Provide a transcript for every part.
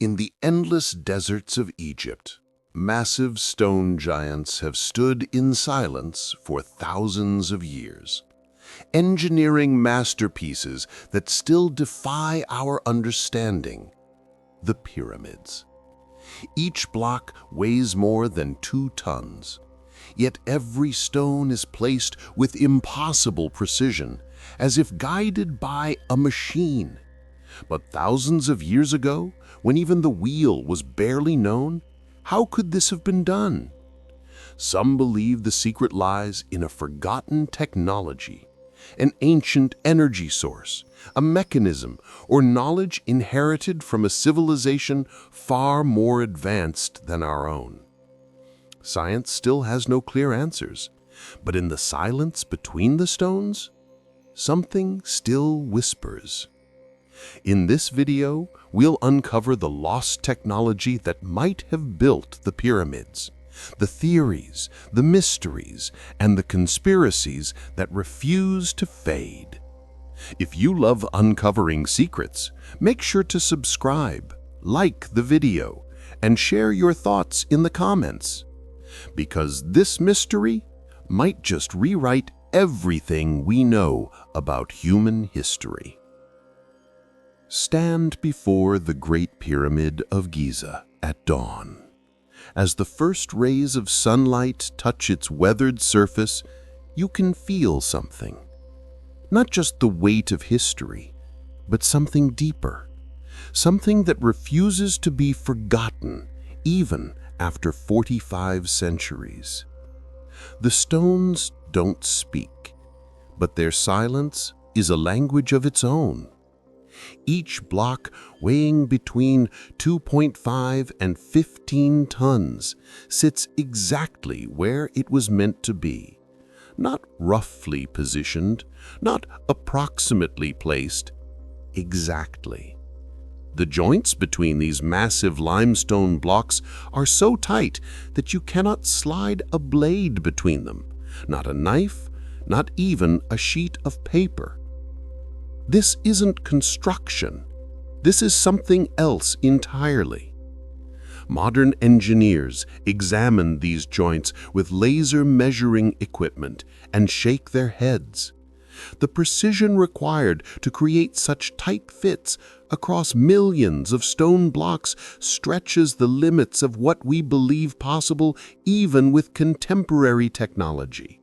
In the endless deserts of Egypt, massive stone giants have stood in silence for thousands of years, engineering masterpieces that still defy our understanding: the pyramids. Each block weighs more than 2 tons, yet every stone is placed with impossible precision, as if guided by a machine. But thousands of years ago, when even the wheel was barely known, how could this have been done? Some believe the secret lies in a forgotten technology, an ancient energy source, a mechanism, or knowledge inherited from a civilization far more advanced than our own. Science still has no clear answers, but in the silence between the stones, something still whispers. In this video, we'll uncover the lost technology that might have built the pyramids, the theories, the mysteries, and the conspiracies that refuse to fade. If you love uncovering secrets, make sure to subscribe, like the video, and share your thoughts in the comments. Because this mystery might just rewrite everything we know about human history. Stand before the Great Pyramid of Giza at dawn. As the first rays of sunlight touch its weathered surface, you can feel something. Not just the weight of history, but something deeper. Something that refuses to be forgotten, even after 45 centuries. The stones don't speak, but their silence is a language of its own. Each block, weighing between 2.5 and 15 tons, sits exactly where it was meant to be. Not roughly positioned, not approximately placed, exactly. The joints between these massive limestone blocks are so tight that you cannot slide a blade between them, not a knife, not even a sheet of paper. This isn't construction. This is something else entirely. Modern engineers examine these joints with laser measuring equipment and shake their heads. The precision required to create such tight fits across millions of stone blocks stretches the limits of what we believe possible even with contemporary technology.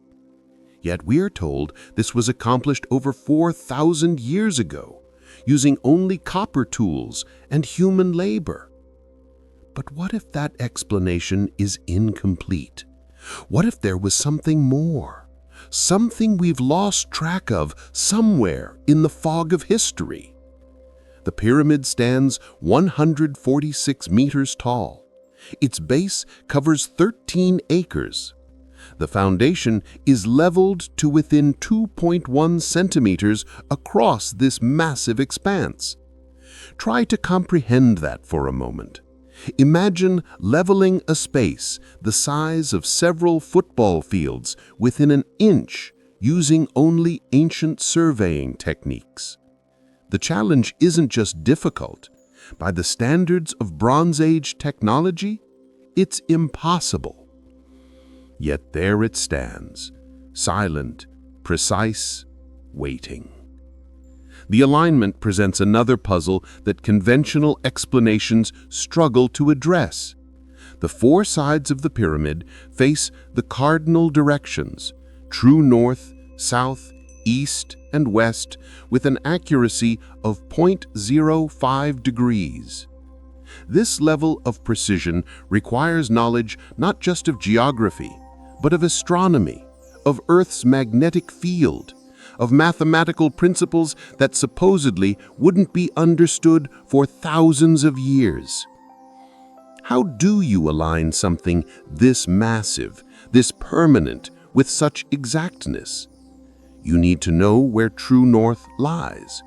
Yet we are told this was accomplished over 4,000 years ago, using only copper tools and human labor. But what if that explanation is incomplete? What if there was something more? Something we've lost track of somewhere in the fog of history? The pyramid stands 146 meters tall. Its base covers 13 acres. The foundation is leveled to within 2.1 centimeters across this massive expanse. Try to comprehend that for a moment. Imagine leveling a space the size of several football fields within an inch using only ancient surveying techniques. The challenge isn't just difficult. By the standards of Bronze Age technology, it's impossible. Yet there it stands, silent, precise, waiting. The alignment presents another puzzle that conventional explanations struggle to address. The 4 sides of the pyramid face the cardinal directions: true north, south, east, and west, with an accuracy of 0.05 degrees. This level of precision requires knowledge not just of geography, but of astronomy, of Earth's magnetic field, of mathematical principles that supposedly wouldn't be understood for thousands of years. How do you align something this massive, this permanent, with such exactness? You need to know where true north lies.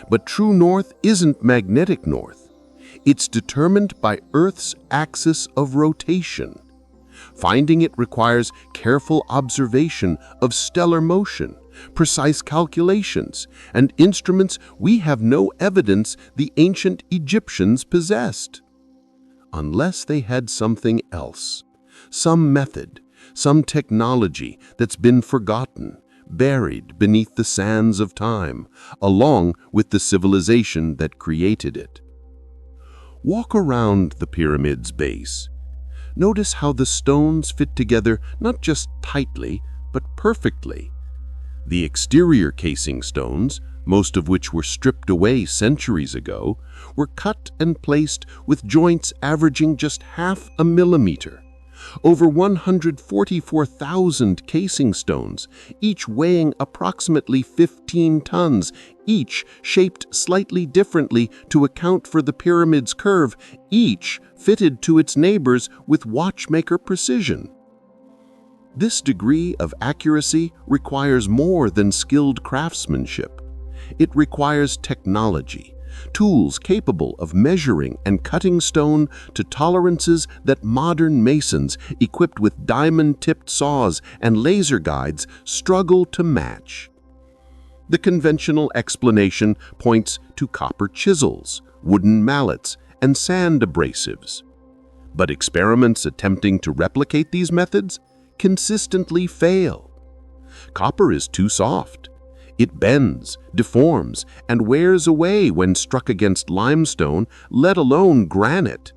But true north isn't magnetic north. It's determined by Earth's axis of rotation. Finding it requires careful observation of stellar motion, precise calculations, and instruments we have no evidence the ancient Egyptians possessed. unless they had something else, some method, some technology that's been forgotten, buried beneath the sands of time, along with the civilization that created it. Walk around the pyramid's base. Notice how the stones fit together not just tightly, but perfectly. The exterior casing stones, most of which were stripped away centuries ago, were cut and placed with joints averaging just half a millimeter. Over 144,000 casing stones, each weighing approximately 15 tons, each shaped slightly differently to account for the pyramid's curve, each fitted to its neighbors with watchmaker precision. This degree of accuracy requires more than skilled craftsmanship. It requires technology, tools capable of measuring and cutting stone to tolerances that modern masons equipped with diamond-tipped saws and laser guides struggle to match. The conventional explanation points to copper chisels, wooden mallets, and sand abrasives. But experiments attempting to replicate these methods consistently fail. Copper is too soft. It bends, deforms, and wears away when struck against limestone, let alone granite.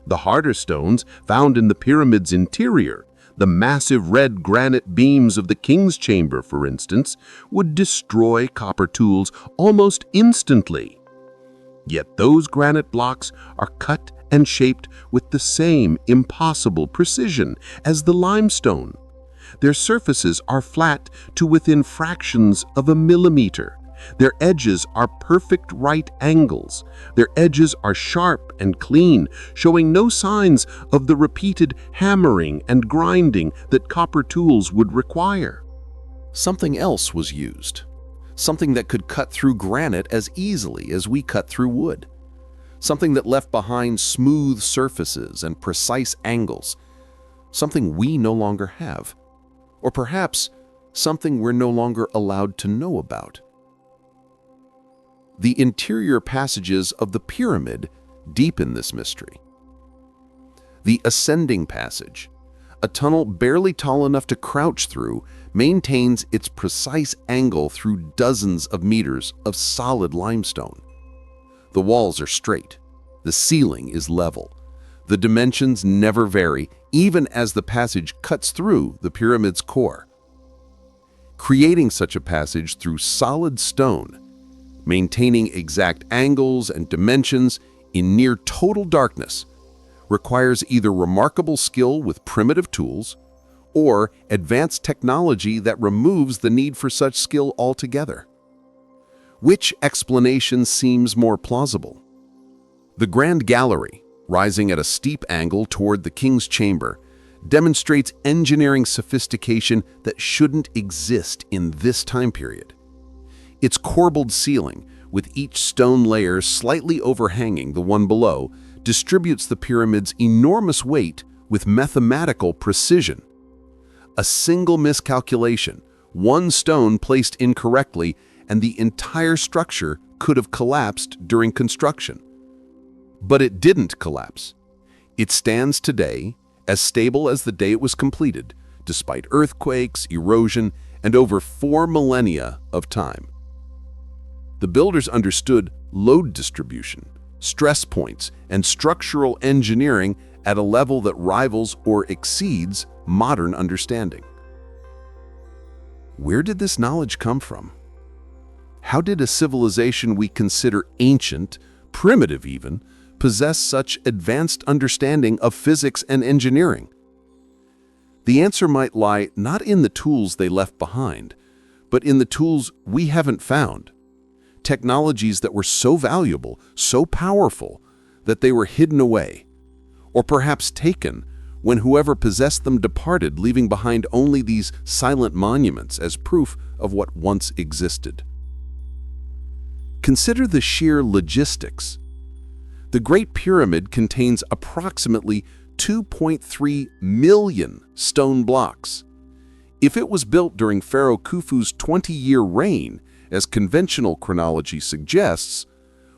The harder stones found in the pyramid's interior, the massive red granite beams of the king's chamber, for instance, would destroy copper tools almost instantly. Yet those granite blocks are cut and shaped with the same impossible precision as the limestone. Their surfaces are flat to within fractions of a millimeter. Their edges are perfect right angles. Their edges are sharp and clean, showing no signs of the repeated hammering and grinding that copper tools would require. Something else was used. Something that could cut through granite as easily as we cut through wood. Something that left behind smooth surfaces and precise angles. Something we no longer have. Or perhaps something we're no longer allowed to know about. The interior passages of the pyramid deepen this mystery. The ascending passage, a tunnel barely tall enough to crouch through, maintains its precise angle through dozens of meters of solid limestone. The walls are straight. The ceiling is level. The dimensions never vary, even as the passage cuts through the pyramid's core. Creating such a passage through solid stone, maintaining exact angles and dimensions in near total darkness, requires either remarkable skill with primitive tools or advanced technology that removes the need for such skill altogether. Which explanation seems more plausible? The Grand Gallery, rising at a steep angle toward the king's chamber, demonstrates engineering sophistication that shouldn't exist in this time period. Its corbelled ceiling, with each stone layer slightly overhanging the one below, distributes the pyramid's enormous weight with mathematical precision. A single miscalculation, one stone placed incorrectly, and the entire structure could have collapsed during construction. But it didn't collapse. It stands today as stable as the day it was completed, despite earthquakes, erosion, and over 4 millennia of time. The builders understood load distribution, stress points, and structural engineering at a level that rivals or exceeds modern understanding. Where did this knowledge come from? How did a civilization we consider ancient, primitive even, possess such advanced understanding of physics and engineering? The answer might lie not in the tools they left behind, but in the tools we haven't found. Technologies that were so valuable, so powerful, that they were hidden away, or perhaps taken when whoever possessed them departed, leaving behind only these silent monuments as proof of what once existed. Consider the sheer logistics. The Great Pyramid contains approximately 2.3 million stone blocks. If it was built during Pharaoh Khufu's 20-year reign, as conventional chronology suggests,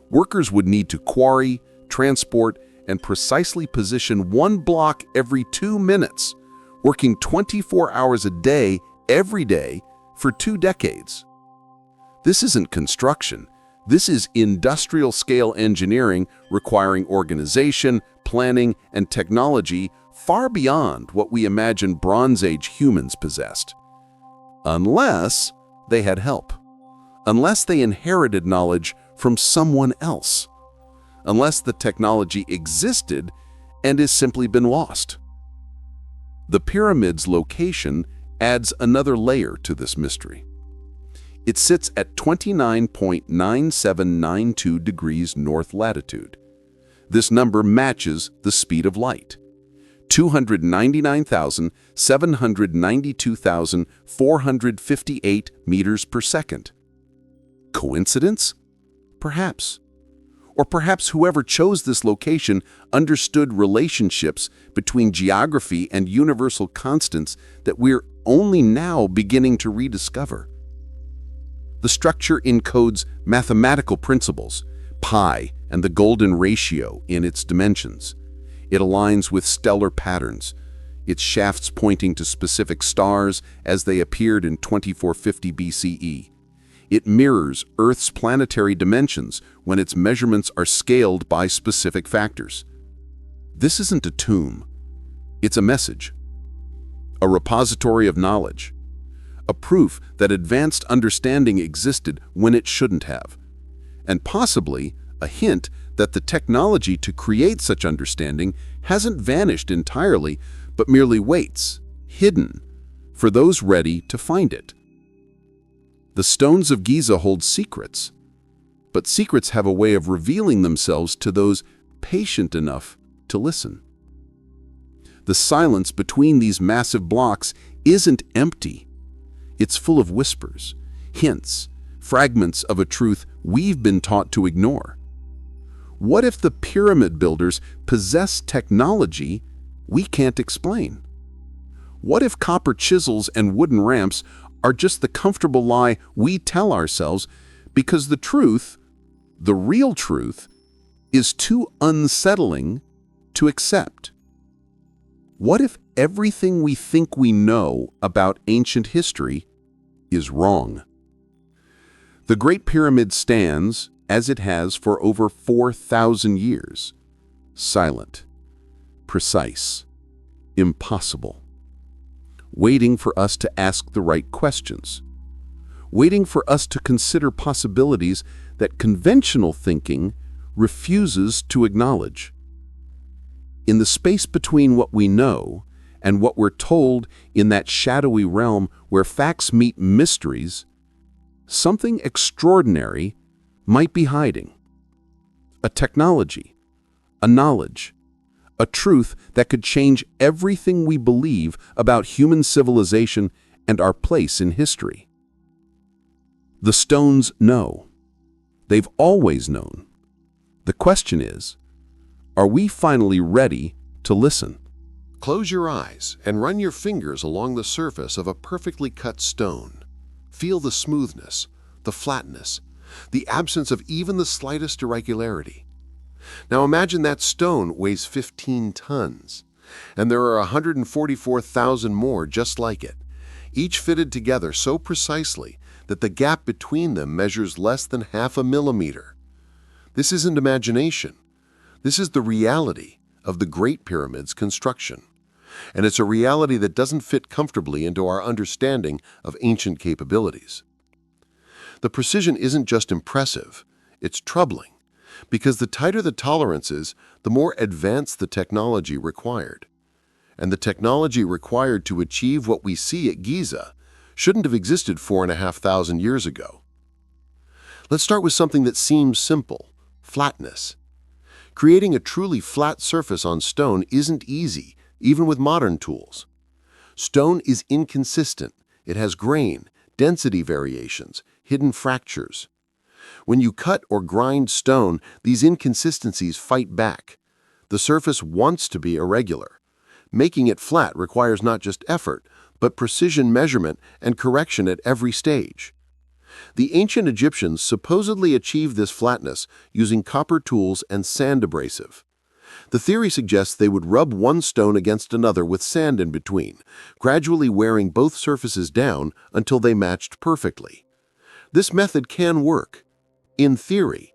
workers would need to quarry, transport, and precisely position one block every 2 minutes, working 24 hours a day, every day, for 2 decades. This isn't construction. This is industrial-scale engineering requiring organization, planning, and technology far beyond what we imagine Bronze Age humans possessed. Unless they had help. Unless they inherited knowledge from someone else. Unless the technology existed and has simply been lost. The pyramid's location adds another layer to this mystery. It sits at 29.9792 degrees north latitude. This number matches the speed of light, 299,792,458 meters per second. Coincidence? Perhaps. Or perhaps whoever chose this location understood relationships between geography and universal constants that we're only now beginning to rediscover. The structure encodes mathematical principles, pi and the golden ratio in its dimensions. It aligns with stellar patterns, its shafts pointing to specific stars as they appeared in 2450 BCE. It mirrors Earth's planetary dimensions when its measurements are scaled by specific factors. This isn't a tomb. It's a message, a repository of knowledge, a proof that advanced understanding existed when it shouldn't have, and possibly a hint that the technology to create such understanding hasn't vanished entirely, but merely waits, hidden, for those ready to find it. The stones of Giza hold secrets, but secrets have a way of revealing themselves to those patient enough to listen. The silence between these massive blocks isn't empty. It's full of whispers, hints, fragments of a truth we've been taught to ignore. What if the pyramid builders possess technology we can't explain? What if copper chisels and wooden ramps are just the comfortable lie we tell ourselves because the truth, the real truth, is too unsettling to accept? What if everything we think we know about ancient history is wrong? The Great Pyramid stands, as it has for over 4,000 years, silent, precise, impossible, waiting for us to ask the right questions, waiting for us to consider possibilities that conventional thinking refuses to acknowledge. In the space between what we know and what we're told, in that shadowy realm where facts meet mysteries, something extraordinary might be hiding. A technology, a knowledge, a truth that could change everything we believe about human civilization and our place in history. The stones know. They've always known. The question is, are we finally ready to listen? Close your eyes and run your fingers along the surface of a perfectly cut stone. Feel the smoothness, the flatness, the absence of even the slightest irregularity. Now imagine that stone weighs 15 tons, and there are 144,000 more just like it, each fitted together so precisely that the gap between them measures less than half a millimeter. This isn't imagination. This is the reality of the Great Pyramid's construction. And it's a reality that doesn't fit comfortably into our understanding of ancient capabilities. The precision isn't just impressive, it's troubling, because the tighter the tolerances, the more advanced the technology required. And the technology required to achieve what we see at Giza shouldn't have existed 4,500 years ago. Let's start with something that seems simple: flatness. Creating a truly flat surface on stone isn't easy, even with modern tools. Stone is inconsistent. It has grain, density variations, hidden fractures. When you cut or grind stone, these inconsistencies fight back. The surface wants to be irregular. Making it flat requires not just effort, but precision measurement and correction at every stage. The ancient Egyptians supposedly achieved this flatness using copper tools and sand abrasive. The theory suggests they would rub one stone against another with sand in between, gradually wearing both surfaces down until they matched perfectly. This method can work, in theory,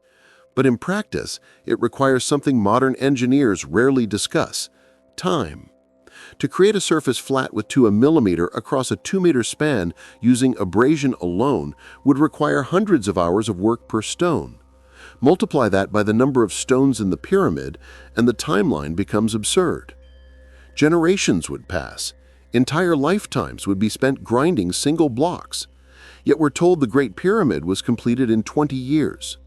but in practice, it requires something modern engineers rarely discuss: time. To create a surface flat with 2 mm across a 2-meter span using abrasion alone would require hundreds of hours of work per stone. Multiply that by the number of stones in the pyramid, and the timeline becomes absurd. Generations would pass. Entire lifetimes would be spent grinding single blocks. Yet we're told the Great Pyramid was completed in 20 years.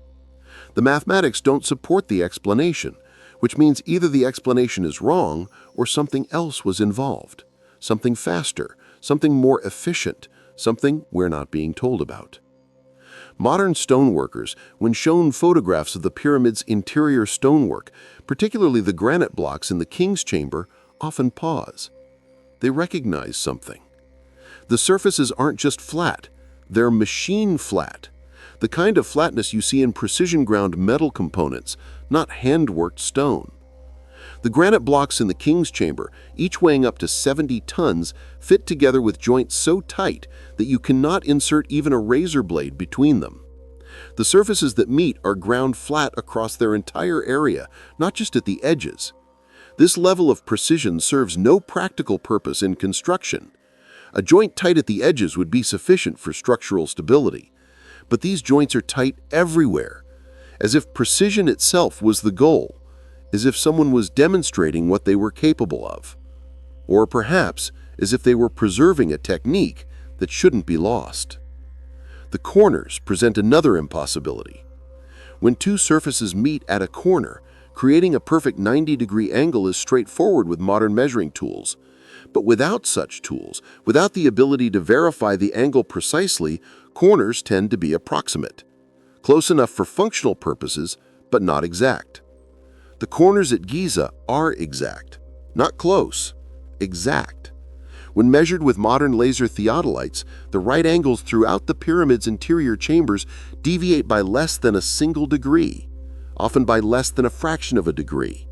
The mathematics don't support the explanation, which means either the explanation is wrong or something else was involved. Something faster, something more efficient, something we're not being told about. Modern stoneworkers, when shown photographs of the pyramid's interior stonework, particularly the granite blocks in the king's chamber, often pause. They recognize something. The surfaces aren't just flat, they're machine flat. The kind of flatness you see in precision-ground metal components, not hand-worked stone. The granite blocks in the king's chamber, each weighing up to 70 tons, fit together with joints so tight that you cannot insert even a razor blade between them. The surfaces that meet are ground flat across their entire area, not just at the edges. This level of precision serves no practical purpose in construction. A joint tight at the edges would be sufficient for structural stability. But these joints are tight everywhere, as if precision itself was the goal, as if someone was demonstrating what they were capable of. Or perhaps as if they were preserving a technique that shouldn't be lost. The corners present another impossibility. When 2 surfaces meet at a corner, creating a perfect 90-degree angle is straightforward with modern measuring tools. But without such tools, without the ability to verify the angle precisely, corners tend to be approximate. Close enough for functional purposes, but not exact. The corners at Giza are exact. Not close, exact. When measured with modern laser theodolites, the right angles throughout the pyramid's interior chambers deviate by less than a single degree, often by less than a fraction of a degree.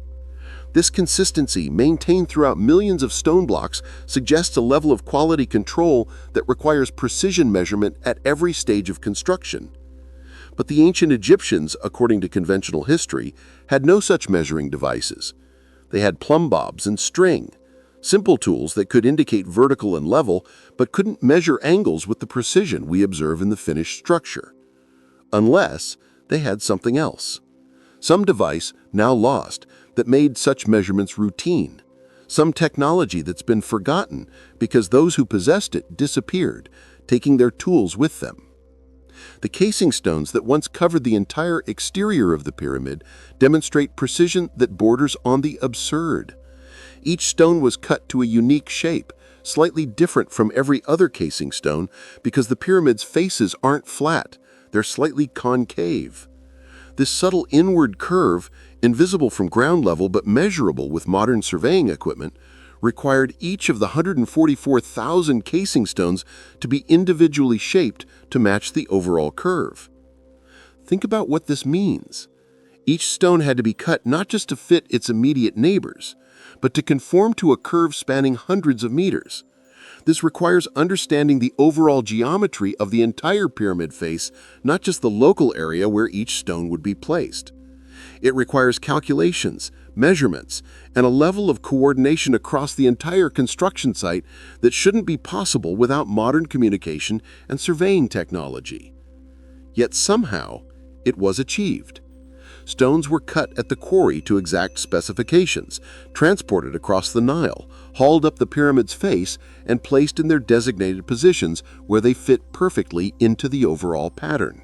This consistency, maintained throughout millions of stone blocks, suggests a level of quality control that requires precision measurement at every stage of construction. But the ancient Egyptians, according to conventional history, had no such measuring devices. They had plumb bobs and string, simple tools that could indicate vertical and level, but couldn't measure angles with the precision we observe in the finished structure. Unless they had something else. Some device, now lost, that made such measurements routine. Some technology that's been forgotten because those who possessed it disappeared, taking their tools with them. The casing stones that once covered the entire exterior of the pyramid demonstrate precision that borders on the absurd. Each stone was cut to a unique shape, slightly different from every other casing stone because the pyramid's faces aren't flat, they're slightly concave. This subtle inward curve, invisible from ground level but measurable with modern surveying equipment, required each of the 144,000 casing stones to be individually shaped to match the overall curve. Think about what this means. Each stone had to be cut not just to fit its immediate neighbors, but to conform to a curve spanning hundreds of meters. This requires understanding the overall geometry of the entire pyramid face, not just the local area where each stone would be placed. It requires calculations, measurements, and a level of coordination across the entire construction site that shouldn't be possible without modern communication and surveying technology. Yet somehow, it was achieved. Stones were cut at the quarry to exact specifications, transported across the Nile, hauled up the pyramid's face, and placed in their designated positions where they fit perfectly into the overall pattern.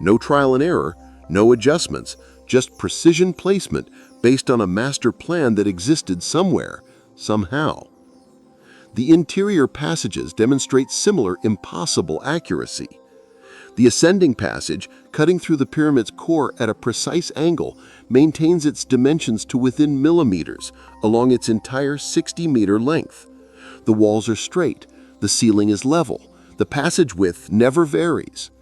No trial and error, no adjustments, just precision placement based on a master plan that existed somewhere, somehow. The interior passages demonstrate similar impossible accuracy. The ascending passage, cutting through the pyramid's core at a precise angle, maintains its dimensions to within millimeters along its entire 60-meter length. The walls are straight, the ceiling is level, the passage width never varies.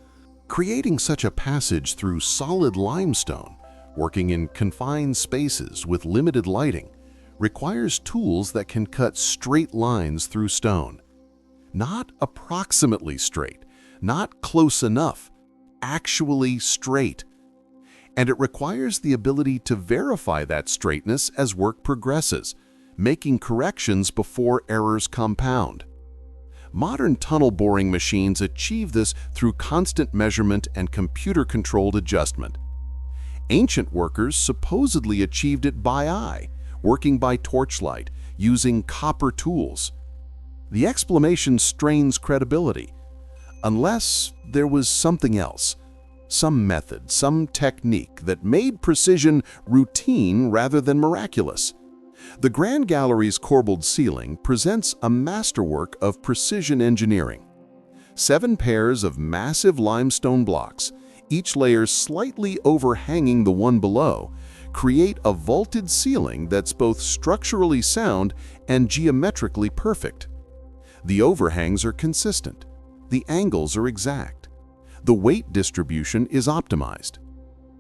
Creating such a passage through solid limestone working in confined spaces with limited lighting, requires tools that can cut straight lines through stone. Not approximately straight, not close enough, actually straight. And it requires the ability to verify that straightness as work progresses, making corrections before errors compound. Modern tunnel boring machines achieve this through constant measurement and computer-controlled adjustment. Ancient workers supposedly achieved it by eye, working by torchlight, using copper tools. The explanation strains credibility, unless there was something else, some method, some technique that made precision routine rather than miraculous. The Grand Gallery's corbelled ceiling presents a masterwork of precision engineering. 7 pairs of massive limestone blocks, each layer slightly overhanging the one below, create a vaulted ceiling that's both structurally sound and geometrically perfect. The overhangs are consistent. The angles are exact. The weight distribution is optimized.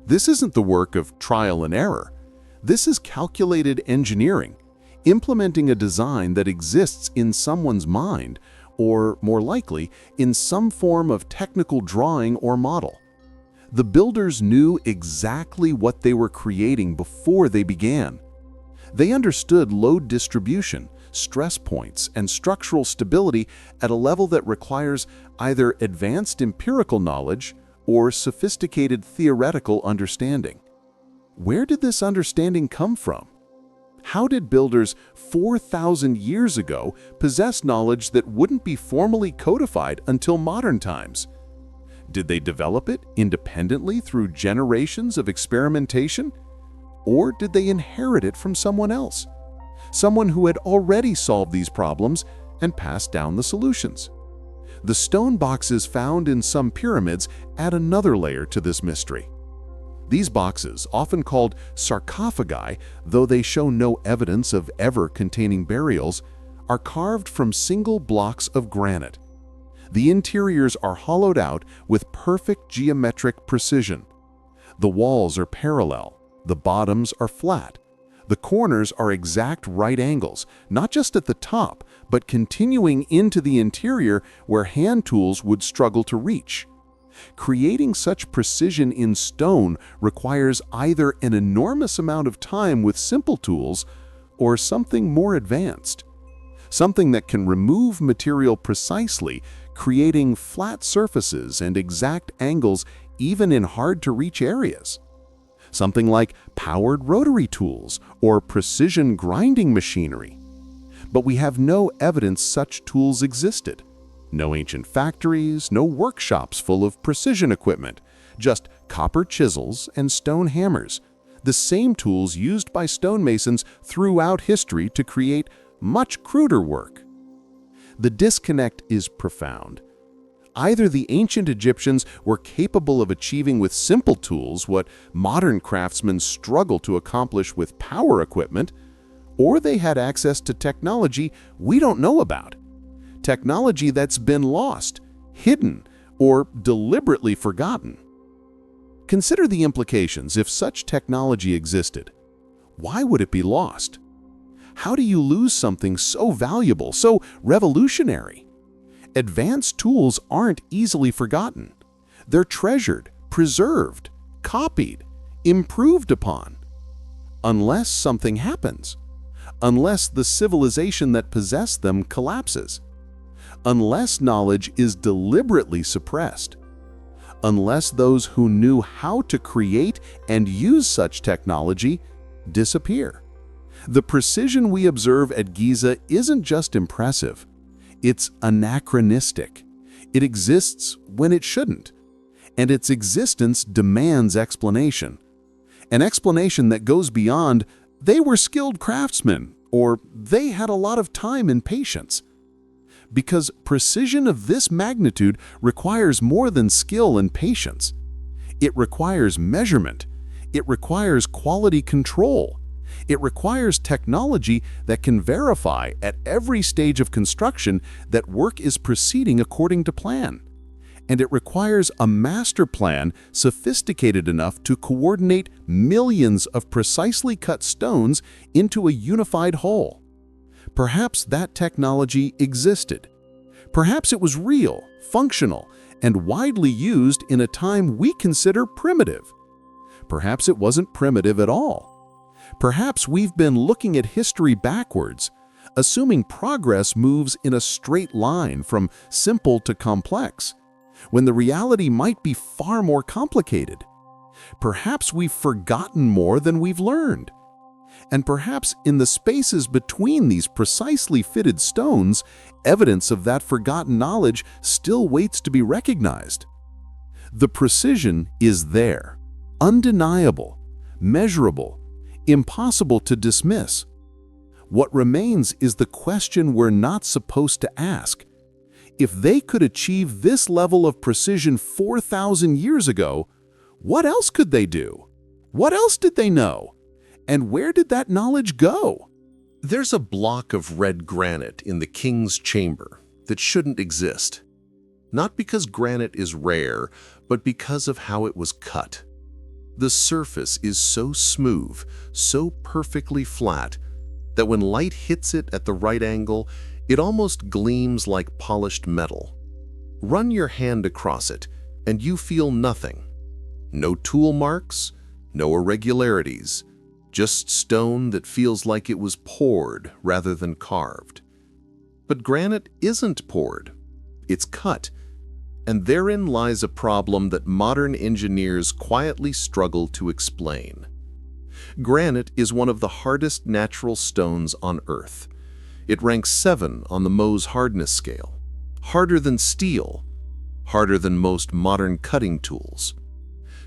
This isn't the work of trial and error. This is calculated engineering, implementing a design that exists in someone's mind, or more likely, in some form of technical drawing or model. The builders knew exactly what they were creating before they began. They understood load distribution, stress points, and structural stability at a level that requires either advanced empirical knowledge or sophisticated theoretical understanding. Where did this understanding come from? How did builders 4,000 years ago possess knowledge that wouldn't be formally codified until modern times? Did they develop it independently through generations of experimentation? Or did they inherit it from someone else? Someone who had already solved these problems and passed down the solutions? The stone boxes found in some pyramids add another layer to this mystery. These boxes, often called sarcophagi, though they show no evidence of ever containing burials, are carved from single blocks of granite. The interiors are hollowed out with perfect geometric precision. The walls are parallel, the bottoms are flat. The corners are exact right angles, not just at the top, but continuing into the interior where hand tools would struggle to reach. Creating such precision in stone requires either an enormous amount of time with simple tools or something more advanced. Something that can remove material precisely, creating flat surfaces and exact angles even in hard-to-reach areas. Something like powered rotary tools or precision grinding machinery. But we have no evidence such tools existed. No ancient factories, no workshops full of precision equipment, just copper chisels and stone hammers, the same tools used by stonemasons throughout history to create much cruder work. The disconnect is profound. Either the ancient Egyptians were capable of achieving with simple tools what modern craftsmen struggle to accomplish with power equipment, or they had access to technology we don't know about. Technology that's been lost, hidden, or deliberately forgotten. Consider the implications if such technology existed. Why would it be lost? How do you lose something so valuable, so revolutionary? Advanced tools aren't easily forgotten. They're treasured, preserved, copied, improved upon. Unless something happens. Unless the civilization that possessed them collapses. Unless knowledge is deliberately suppressed. Unless those who knew how to create and use such technology disappear. The precision we observe at Giza isn't just impressive. It's anachronistic. It exists when it shouldn't. And its existence demands explanation. An explanation that goes beyond, they were skilled craftsmen, or they had a lot of time and patience. Because precision of this magnitude requires more than skill and patience. It requires measurement. It requires quality control. It requires technology that can verify at every stage of construction that work is proceeding according to plan. and it requires a master plan sophisticated enough to coordinate millions of precisely cut stones into a unified whole. Perhaps that technology existed. Perhaps it was real, functional, and widely used in a time we consider primitive. Perhaps it wasn't primitive at all. Perhaps we've been looking at history backwards, assuming progress moves in a straight line from simple to complex, when the reality might be far more complicated. Perhaps we've forgotten more than we've learned. And perhaps in the spaces between these precisely fitted stones, evidence of that forgotten knowledge still waits to be recognized. The precision is there, undeniable, measurable, impossible to dismiss. What remains is the question we're not supposed to ask. If they could achieve this level of precision 4,000 years ago, what else could they do? What else did they know? And where did that knowledge go? There's a block of red granite in the king's chamber that shouldn't exist. Not because granite is rare, but because of how it was cut. The surface is so smooth, so perfectly flat, that when light hits it at the right angle, it almost gleams like polished metal. Run your hand across it, and you feel nothing. No tool marks, no irregularities, just stone that feels like it was poured rather than carved. But granite isn't poured, it's cut, and therein lies a problem that modern engineers quietly struggle to explain. Granite is one of the hardest natural stones on Earth. It ranks 7 on the Mohs hardness scale, harder than steel, harder than most modern cutting tools.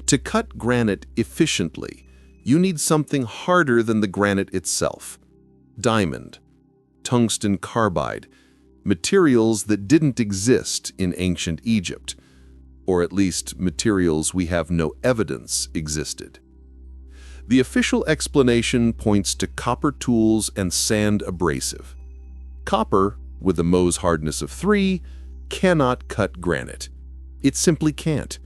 To cut granite efficiently, you need something harder than the granite itself. Diamond, tungsten carbide, materials that didn't exist in ancient Egypt, or at least materials we have no evidence existed. The official explanation points to copper tools and sand abrasive. Copper, with a Mohs hardness of 3, cannot cut granite. It simply can't.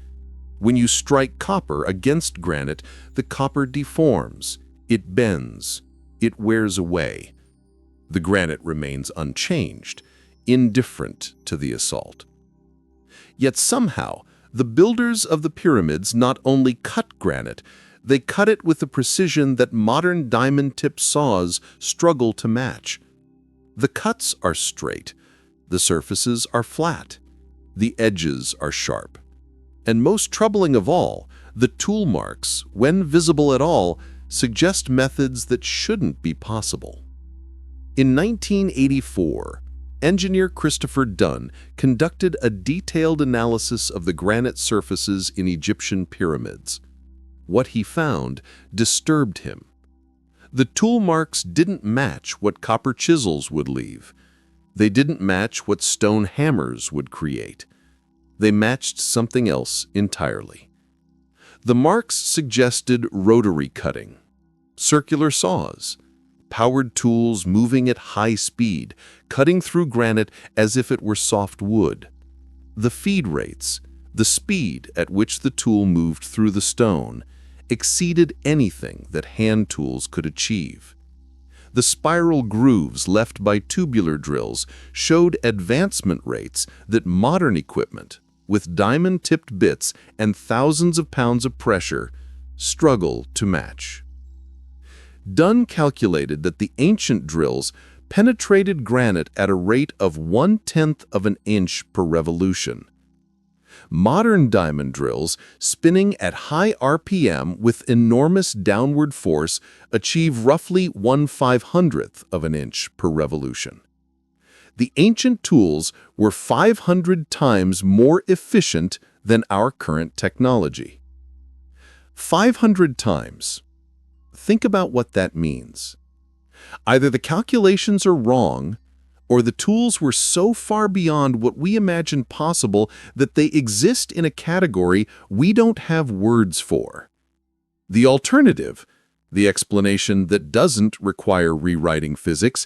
When you strike copper against granite, the copper deforms, it bends, it wears away. The granite remains unchanged, indifferent to the assault. Yet somehow, the builders of the pyramids not only cut granite, they cut it with a precision that modern diamond-tipped saws struggle to match. The cuts are straight, the surfaces are flat, the edges are sharp. And most troubling of all, the tool marks, when visible at all, suggest methods that shouldn't be possible. In 1984, engineer Christopher Dunn conducted a detailed analysis of the granite surfaces in Egyptian pyramids. What he found disturbed him. The tool marks didn't match what copper chisels would leave. They didn't match what stone hammers would create. They matched something else entirely. The marks suggested rotary cutting, circular saws, powered tools moving at high speed, cutting through granite as if it were soft wood. The feed rates, the speed at which the tool moved through the stone, exceeded anything that hand tools could achieve. The spiral grooves left by tubular drills showed advancement rates that modern equipment, with diamond-tipped bits and thousands of pounds of pressure, struggle to match. Dunn calculated that the ancient drills penetrated granite at a rate of 1/10 of an inch per revolution. Modern diamond drills, spinning at high RPM with enormous downward force, achieve roughly 1/500th of an inch per revolution. The ancient tools were 500 times more efficient than our current technology. 500 times. Think about what that means. Either the calculations are wrong, or the tools were so far beyond what we imagine possible that they exist in a category we don't have words for. The alternative, the explanation that doesn't require rewriting physics,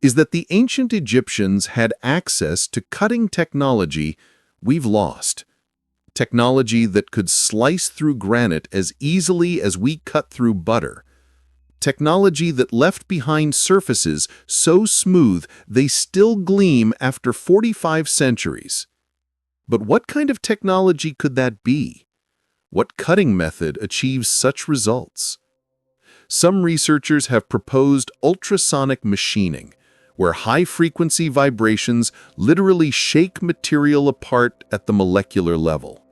is that the ancient Egyptians had access to cutting technology we've lost, technology that could slice through granite as easily as we cut through butter, technology that left behind surfaces so smooth they still gleam after 45 centuries. But what kind of technology could that be? What cutting method achieves such results? Some researchers have proposed ultrasonic machining, where high-frequency vibrations literally shake material apart at the molecular level.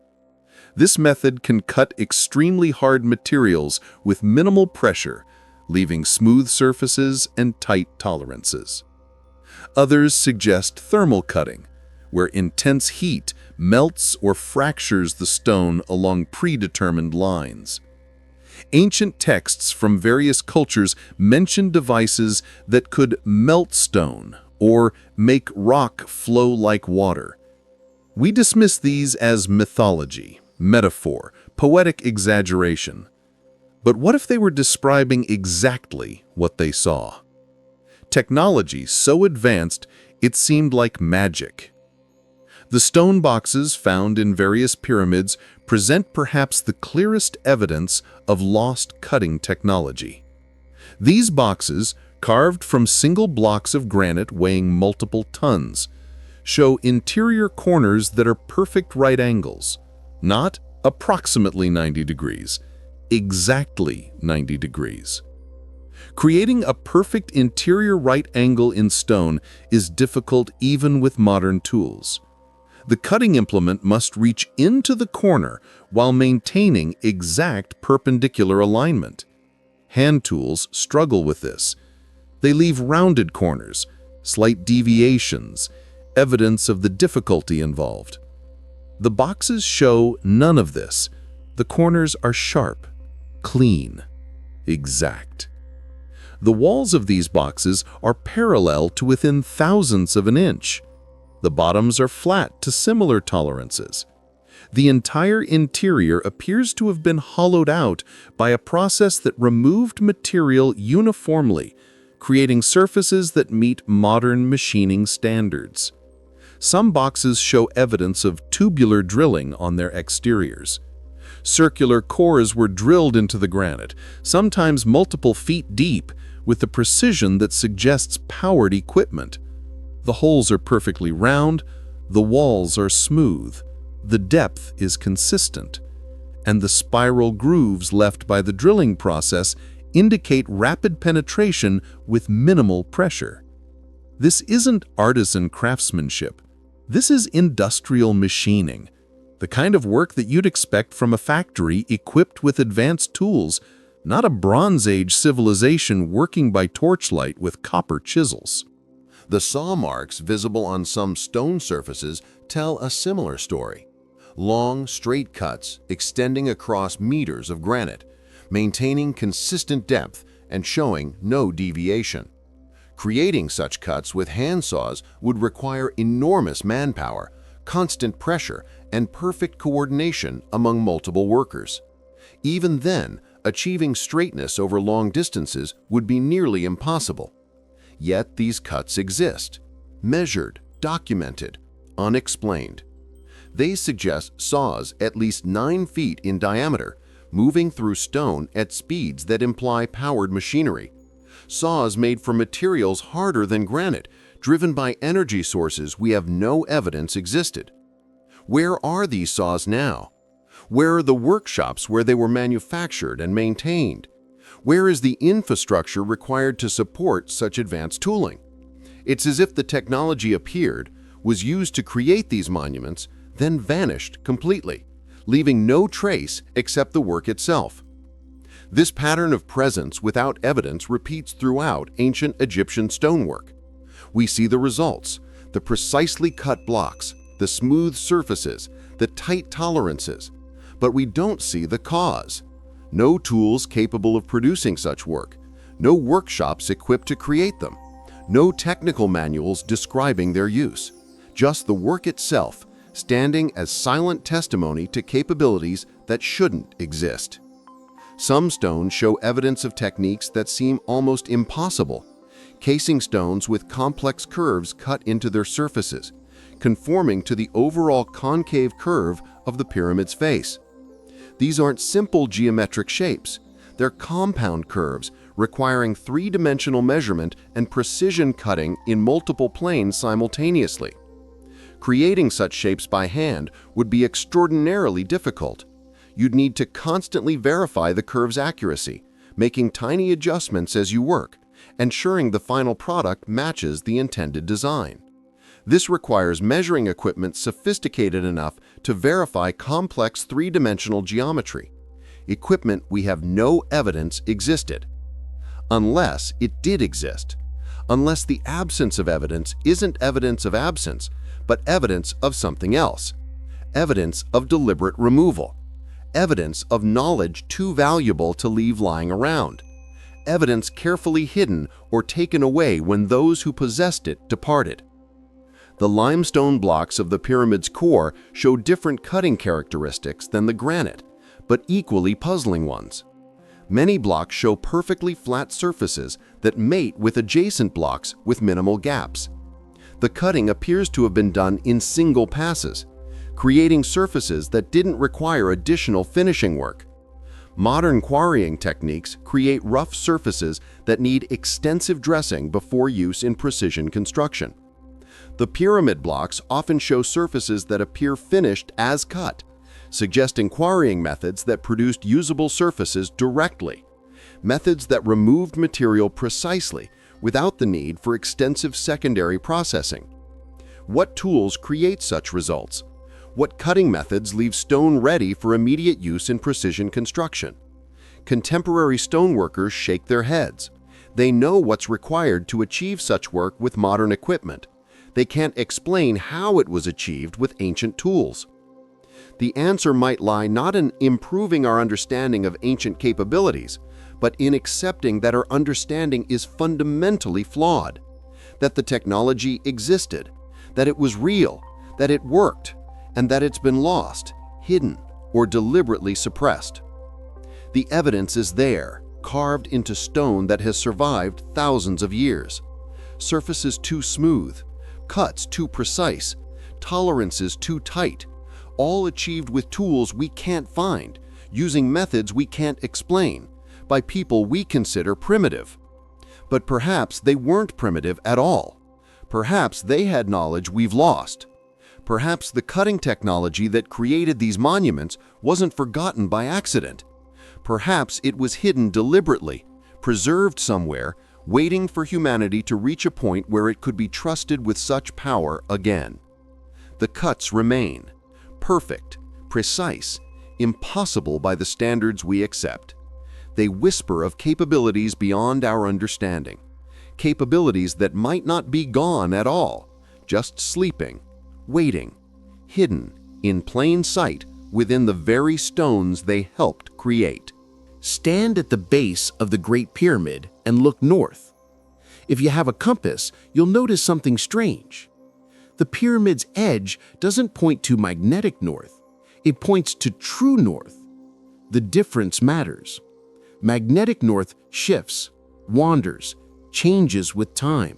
This method can cut extremely hard materials with minimal pressure, leaving smooth surfaces and tight tolerances. Others suggest thermal cutting, where intense heat melts or fractures the stone along predetermined lines. Ancient texts from various cultures mention devices that could melt stone or make rock flow like water. We dismiss these as mythology, metaphor, poetic exaggeration. But what if they were describing exactly what they saw? Technology so advanced it seemed like magic. The stone boxes found in various pyramids present perhaps the clearest evidence of lost cutting technology. These boxes, carved from single blocks of granite weighing multiple tons, show interior corners that are perfect right angles, not approximately 90 degrees, exactly 90 degrees. Creating a perfect interior right angle in stone is difficult even with modern tools. The cutting implement must reach into the corner while maintaining exact perpendicular alignment. Hand tools struggle with this. They leave rounded corners, slight deviations, evidence of the difficulty involved. The boxes show none of this. The corners are sharp, clean, exact. The walls of these boxes are parallel to within thousandths of an inch. The bottoms are flat to similar tolerances. The entire interior appears to have been hollowed out by a process that removed material uniformly, creating surfaces that meet modern machining standards. Some boxes show evidence of tubular drilling on their exteriors. Circular cores were drilled into the granite, sometimes multiple feet deep, with a precision that suggests powered equipment. The holes are perfectly round, the walls are smooth, the depth is consistent, and the spiral grooves left by the drilling process indicate rapid penetration with minimal pressure. This isn't artisan craftsmanship. This is industrial machining, the kind of work that you'd expect from a factory equipped with advanced tools, not a Bronze Age civilization working by torchlight with copper chisels. The saw marks visible on some stone surfaces tell a similar story. Long, straight cuts extending across meters of granite, maintaining consistent depth and showing no deviation. Creating such cuts with hand saws would require enormous manpower, constant pressure, and perfect coordination among multiple workers. Even then, achieving straightness over long distances would be nearly impossible. Yet these cuts exist, measured, documented, unexplained. They suggest saws at least 9 feet in diameter, moving through stone at speeds that imply powered machinery. Saws made from materials harder than granite, driven by energy sources we have no evidence existed. Where are these saws now? Where are the workshops where they were manufactured and maintained? Where is the infrastructure required to support such advanced tooling? It's as if the technology appeared, was used to create these monuments, then vanished completely, leaving no trace except the work itself. This pattern of presence without evidence repeats throughout ancient Egyptian stonework. We see the results, the precisely cut blocks, the smooth surfaces, the tight tolerances, but we don't see the cause. No tools capable of producing such work, no workshops equipped to create them, no technical manuals describing their use, just the work itself, standing as silent testimony to capabilities that shouldn't exist. Some stones show evidence of techniques that seem almost impossible, casing stones with complex curves cut into their surfaces, conforming to the overall concave curve of the pyramid's face. These aren't simple geometric shapes. They're compound curves requiring three-dimensional measurement and precision cutting in multiple planes simultaneously. Creating such shapes by hand would be extraordinarily difficult. You'd need to constantly verify the curve's accuracy, making tiny adjustments as you work, ensuring the final product matches the intended design. This requires measuring equipment sophisticated enough to verify complex three-dimensional geometry, equipment we have no evidence existed. Unless it did exist. Unless the absence of evidence isn't evidence of absence, but evidence of something else. Evidence of deliberate removal. Evidence of knowledge too valuable to leave lying around. Evidence carefully hidden or taken away when those who possessed it departed. The limestone blocks of the pyramid's core show different cutting characteristics than the granite, but equally puzzling ones. Many blocks show perfectly flat surfaces that mate with adjacent blocks with minimal gaps. The cutting appears to have been done in single passes, creating surfaces that didn't require additional finishing work. Modern quarrying techniques create rough surfaces that need extensive dressing before use in precision construction. The pyramid blocks often show surfaces that appear finished as cut, suggesting quarrying methods that produced usable surfaces directly, methods that removed material precisely without the need for extensive secondary processing. What tools create such results? What cutting methods leave stone ready for immediate use in precision construction? Contemporary stoneworkers shake their heads. They know what's required to achieve such work with modern equipment. They can't explain how it was achieved with ancient tools. The answer might lie not in improving our understanding of ancient capabilities, but in accepting that our understanding is fundamentally flawed, that the technology existed, that it was real, that it worked, and that it's been lost, hidden, or deliberately suppressed. The evidence is there, carved into stone that has survived thousands of years. Surfaces too smooth, cuts too precise, tolerances too tight, all achieved with tools we can't find, using methods we can't explain, by people we consider primitive. But perhaps they weren't primitive at all. Perhaps they had knowledge we've lost. Perhaps the cutting technology that created these monuments wasn't forgotten by accident. Perhaps it was hidden deliberately, preserved somewhere, waiting for humanity to reach a point where it could be trusted with such power again. The cuts remain, perfect, precise, impossible by the standards we accept. They whisper of capabilities beyond our understanding, capabilities that might not be gone at all, just sleeping, waiting, hidden, in plain sight within the very stones they helped create. Stand at the base of the Great Pyramid and look north. If you have a compass, you'll notice something strange. The pyramid's edge doesn't point to magnetic north. It points to true north. The difference matters. Magnetic north shifts, wanders, changes with time.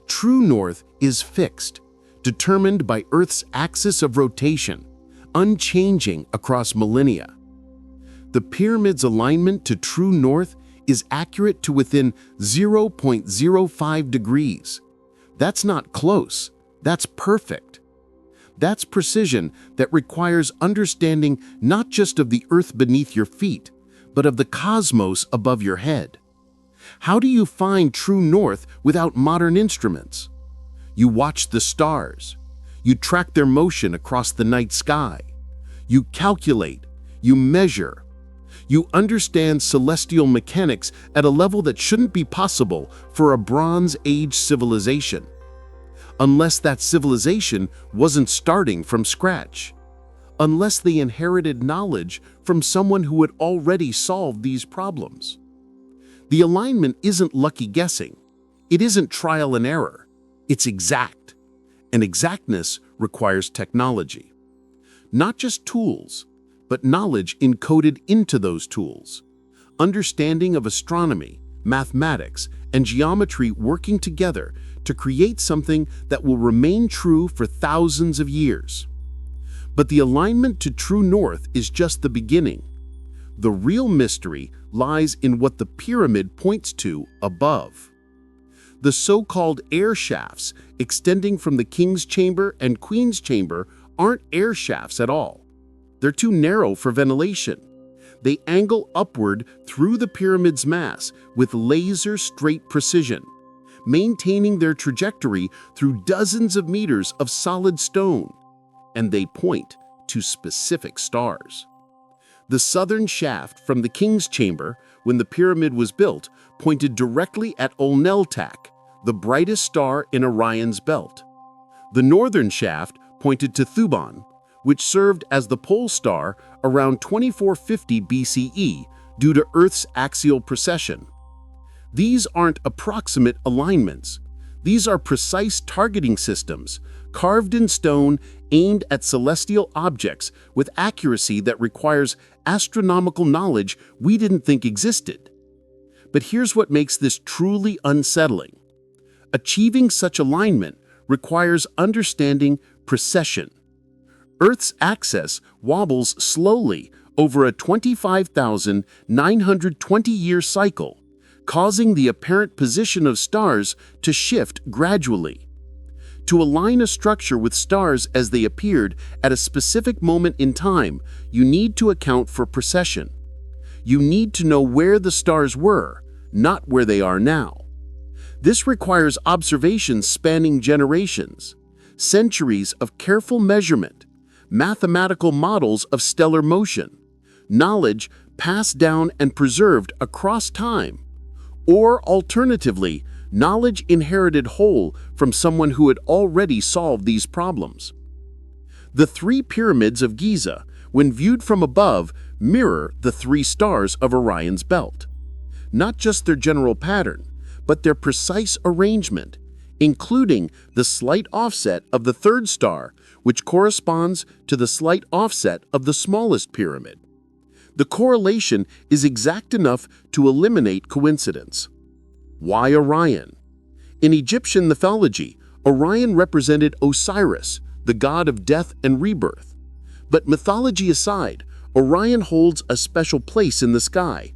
True north is fixed, determined by Earth's axis of rotation, unchanging across millennia. The pyramid's alignment to true north is accurate to within 0.05 degrees. That's not close, that's perfect. That's precision that requires understanding not just of the earth beneath your feet, but of the cosmos above your head. How do you find true north without modern instruments? You watch the stars. You track their motion across the night sky. You calculate. You measure. You understand celestial mechanics at a level that shouldn't be possible for a Bronze Age civilization, unless that civilization wasn't starting from scratch, unless they inherited knowledge from someone who had already solved these problems. The alignment isn't lucky guessing. It isn't trial and error. It's exact. And exactness requires technology. Not just tools, but knowledge encoded into those tools. Understanding of astronomy, mathematics, and geometry working together to create something that will remain true for thousands of years. But the alignment to true north is just the beginning. The real mystery lies in what the pyramid points to above. The so-called air shafts extending from the king's chamber and queen's chamber aren't air shafts at all. They're too narrow for ventilation. They angle upward through the pyramid's mass with laser-straight precision, maintaining their trajectory through dozens of meters of solid stone, and they point to specific stars. The southern shaft from the king's chamber, when the pyramid was built, pointed directly at Olneltak, the brightest star in Orion's belt. The northern shaft pointed to Thuban, which served as the pole star around 2450 BCE due to Earth's axial precession. These aren't approximate alignments. These are precise targeting systems, carved in stone, aimed at celestial objects with accuracy that requires astronomical knowledge we didn't think existed. But here's what makes this truly unsettling. Achieving such alignment requires understanding precession. Earth's axis wobbles slowly over a 25,920-year cycle, causing the apparent position of stars to shift gradually. To align a structure with stars as they appeared at a specific moment in time, you need to account for precession. You need to know where the stars were, not where they are now. This requires observations spanning generations, centuries of careful measurement, mathematical models of stellar motion, knowledge passed down and preserved across time, or alternatively, knowledge inherited whole from someone who had already solved these problems. The three pyramids of Giza, when viewed from above, mirror the three stars of Orion's belt. Not just their general pattern, but their precise arrangement, including the slight offset of the third star, which corresponds to the slight offset of the smallest pyramid. The correlation is exact enough to eliminate coincidence. Why Orion? In Egyptian mythology, Orion represented Osiris, the god of death and rebirth. But mythology aside, Orion holds a special place in the sky.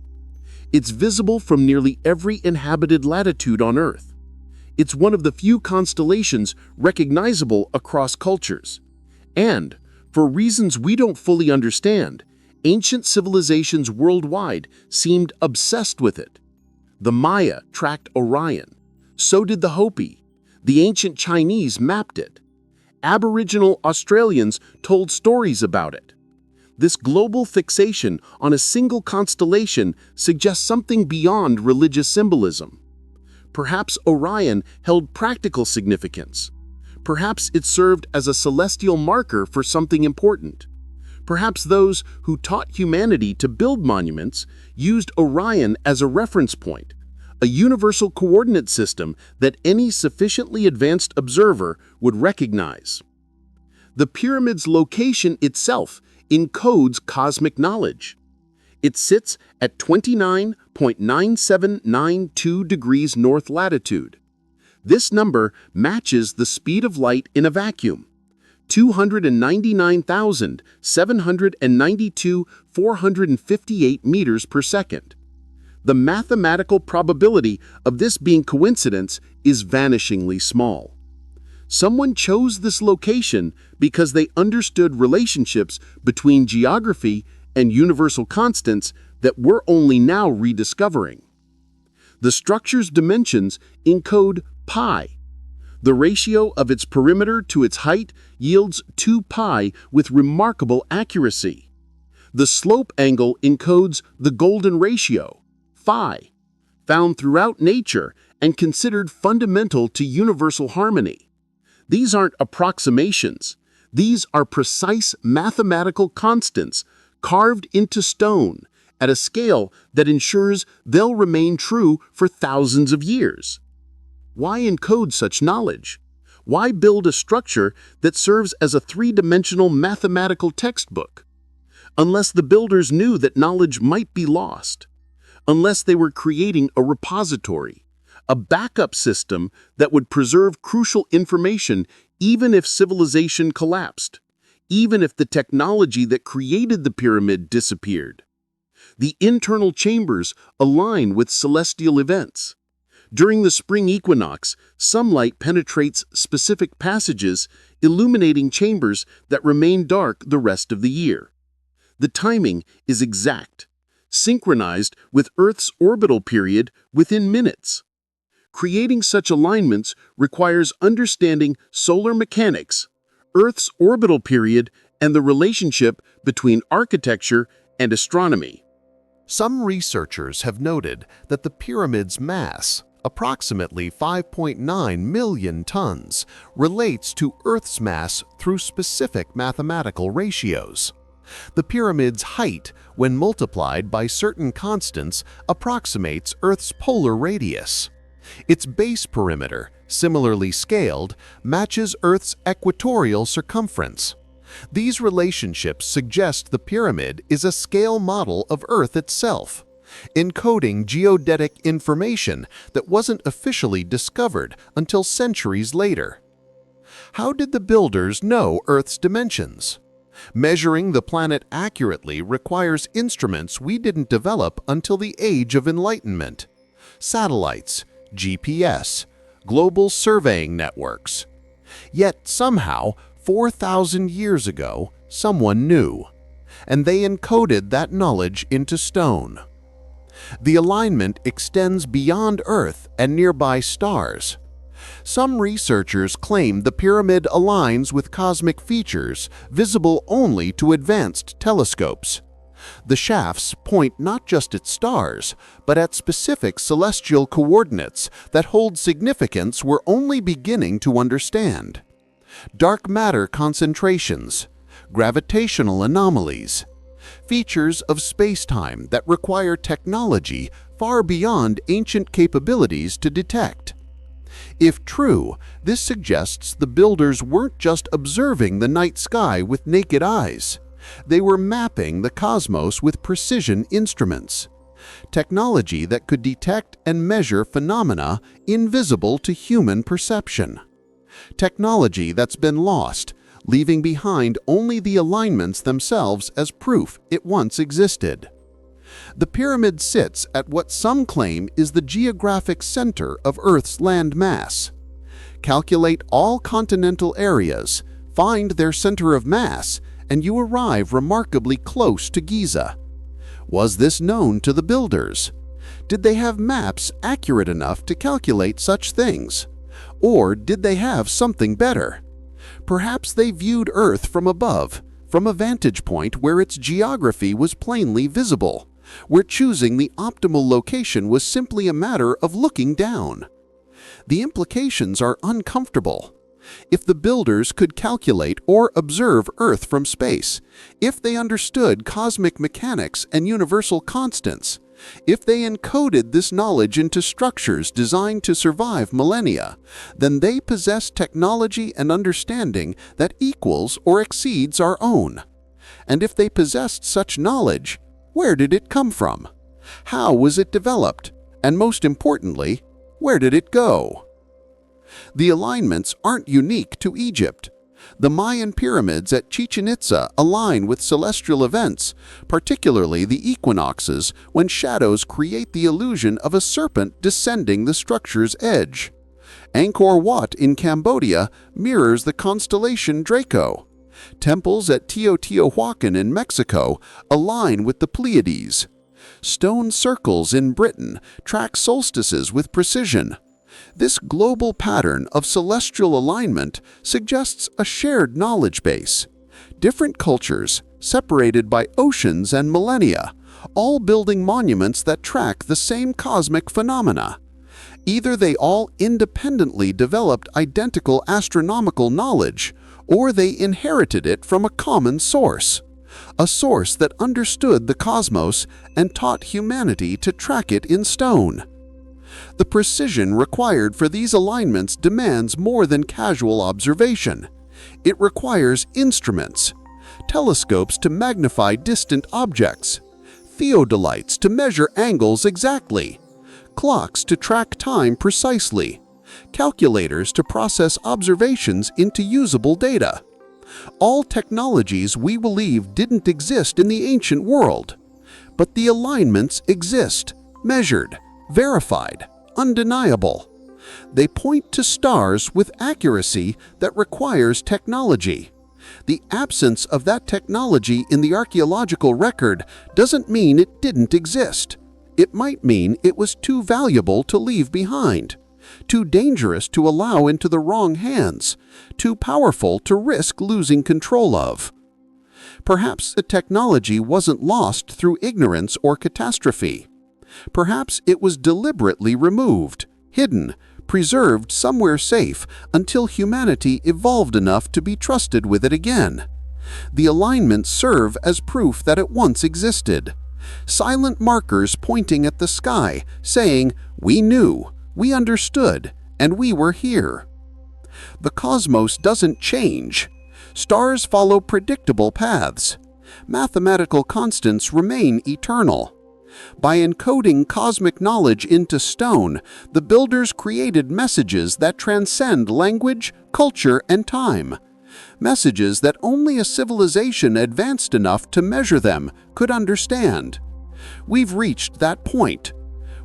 It's visible from nearly every inhabited latitude on Earth. It's one of the few constellations recognizable across cultures. And, for reasons we don't fully understand, ancient civilizations worldwide seemed obsessed with it. The Maya tracked Orion. So did the Hopi. The ancient Chinese mapped it. Aboriginal Australians told stories about it. This global fixation on a single constellation suggests something beyond religious symbolism. Perhaps Orion held practical significance. Perhaps it served as a celestial marker for something important. Perhaps those who taught humanity to build monuments used Orion as a reference point, a universal coordinate system that any sufficiently advanced observer would recognize. The pyramid's location itself encodes cosmic knowledge. It sits at 29.9792 degrees north latitude. This number matches the speed of light in a vacuum, 299,792,458 meters per second. The mathematical probability of this being coincidence is vanishingly small. Someone chose this location because they understood relationships between geography and universal constants that we're only now rediscovering. The structure's dimensions encode pi. The ratio of its perimeter to its height yields 2 pi with remarkable accuracy. The slope angle encodes the golden ratio, phi, found throughout nature and considered fundamental to universal harmony. These aren't approximations. These are precise mathematical constants carved into stone at a scale that ensures they'll remain true for thousands of years. Why encode such knowledge? Why build a structure that serves as a three-dimensional mathematical textbook? Unless the builders knew that knowledge might be lost. Unless they were creating a repository, a backup system that would preserve crucial information even if civilization collapsed, even if the technology that created the pyramid disappeared. The internal chambers align with celestial events. During the spring equinox, sunlight penetrates specific passages, illuminating chambers that remain dark the rest of the year. The timing is exact, synchronized with Earth's orbital period within minutes. Creating such alignments requires understanding solar mechanics, Earth's orbital period, and the relationship between architecture and astronomy. Some researchers have noted that the pyramid's mass, approximately 5.9 million tons, relates to Earth's mass through specific mathematical ratios. The pyramid's height, when multiplied by certain constants, approximates Earth's polar radius. Its base perimeter, similarly scaled, matches Earth's equatorial circumference. These relationships suggest the pyramid is a scale model of Earth itself, encoding geodetic information that wasn't officially discovered until centuries later. How did the builders know Earth's dimensions? Measuring the planet accurately requires instruments we didn't develop until the Age of Enlightenment: satellites, GPS, global surveying networks. Yet somehow, 4,000 years ago, someone knew, and they encoded that knowledge into stone. The alignment extends beyond Earth and nearby stars. Some researchers claim the pyramid aligns with cosmic features visible only to advanced telescopes. The shafts point not just at stars, but at specific celestial coordinates that hold significance we're only beginning to understand. Dark matter concentrations, gravitational anomalies, features of space-time that require technology far beyond ancient capabilities to detect. If true, this suggests the builders weren't just observing the night sky with naked eyes. They were mapping the cosmos with precision instruments, technology that could detect and measure phenomena invisible to human perception. Technology that's been lost, leaving behind only the alignments themselves as proof it once existed. The pyramid sits at what some claim is the geographic center of Earth's land mass. Calculate all continental areas, find their center of mass, and you arrive remarkably close to Giza. Was this known to the builders? Did they have maps accurate enough to calculate such things? Or did they have something better? Perhaps they viewed Earth from above, from a vantage point where its geography was plainly visible, where choosing the optimal location was simply a matter of looking down. The implications are uncomfortable. If the builders could calculate or observe Earth from space, if they understood cosmic mechanics and universal constants, if they encoded this knowledge into structures designed to survive millennia, then they possess technology and understanding that equals or exceeds our own. And if they possessed such knowledge, where did it come from? How was it developed? And most importantly, where did it go? The alignments aren't unique to Egypt. The Mayan pyramids at Chichen Itza align with celestial events, particularly the equinoxes, when shadows create the illusion of a serpent descending the structure's edge. Angkor Wat in Cambodia mirrors the constellation Draco. Temples at Teotihuacan in Mexico align with the Pleiades. Stone circles in Britain track solstices with precision. This global pattern of celestial alignment suggests a shared knowledge base. Different cultures, separated by oceans and millennia, all building monuments that track the same cosmic phenomena. Either they all independently developed identical astronomical knowledge, or they inherited it from a common source, a source that understood the cosmos and taught humanity to track it in stone. The precision required for these alignments demands more than casual observation. It requires instruments, telescopes to magnify distant objects, theodolites to measure angles exactly, clocks to track time precisely, calculators to process observations into usable data. All technologies we believe didn't exist in the ancient world. But the alignments exist, measured, verified, undeniable. They point to stars with accuracy that requires technology. The absence of that technology in the archaeological record doesn't mean it didn't exist. It might mean it was too valuable to leave behind, too dangerous to allow into the wrong hands, too powerful to risk losing control of. Perhaps the technology wasn't lost through ignorance or catastrophe. Perhaps it was deliberately removed, hidden, preserved somewhere safe until humanity evolved enough to be trusted with it again. The alignments serve as proof that it once existed. Silent markers pointing at the sky, saying, "We knew, we understood, and we were here." The cosmos doesn't change. Stars follow predictable paths. Mathematical constants remain eternal. By encoding cosmic knowledge into stone, the builders created messages that transcend language, culture, and time. Messages that only a civilization advanced enough to measure them could understand. We've reached that point.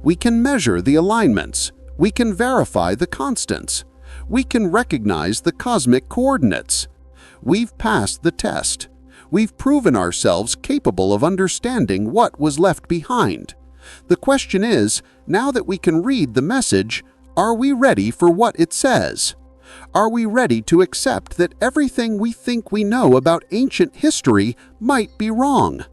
We can measure the alignments. We can verify the constants. We can recognize the cosmic coordinates. We've passed the test. We've proven ourselves capable of understanding what was left behind. The question is, now that we can read the message, are we ready for what it says? Are we ready to accept that everything we think we know about ancient history might be wrong?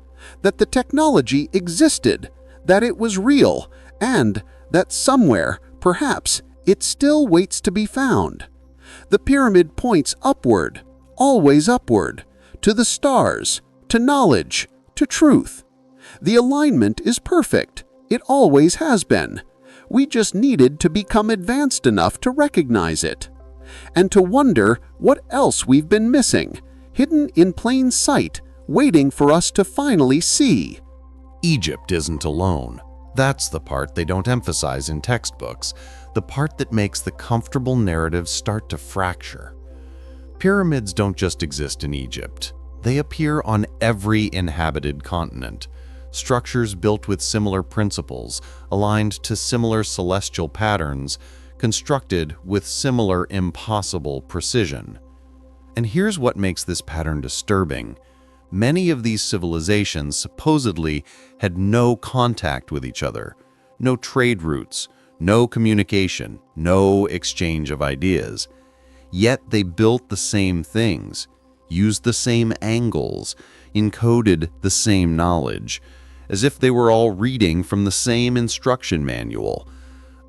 That the technology existed, that it was real, and that somewhere, perhaps, it still waits to be found? The pyramid points upward, always upward, to the stars, to knowledge, to truth. The alignment is perfect. It always has been. We just needed to become advanced enough to recognize it. And to wonder what else we've been missing, hidden in plain sight, waiting for us to finally see. Egypt isn't alone. That's the part they don't emphasize in textbooks, the part that makes the comfortable narrative start to fracture. Pyramids don't just exist in Egypt. They appear on every inhabited continent. Structures built with similar principles, aligned to similar celestial patterns, constructed with similar impossible precision. And here's what makes this pattern disturbing. Many of these civilizations supposedly had no contact with each other, no trade routes, no communication, no exchange of ideas. Yet they built the same things, used the same angles, encoded the same knowledge, as if they were all reading from the same instruction manual,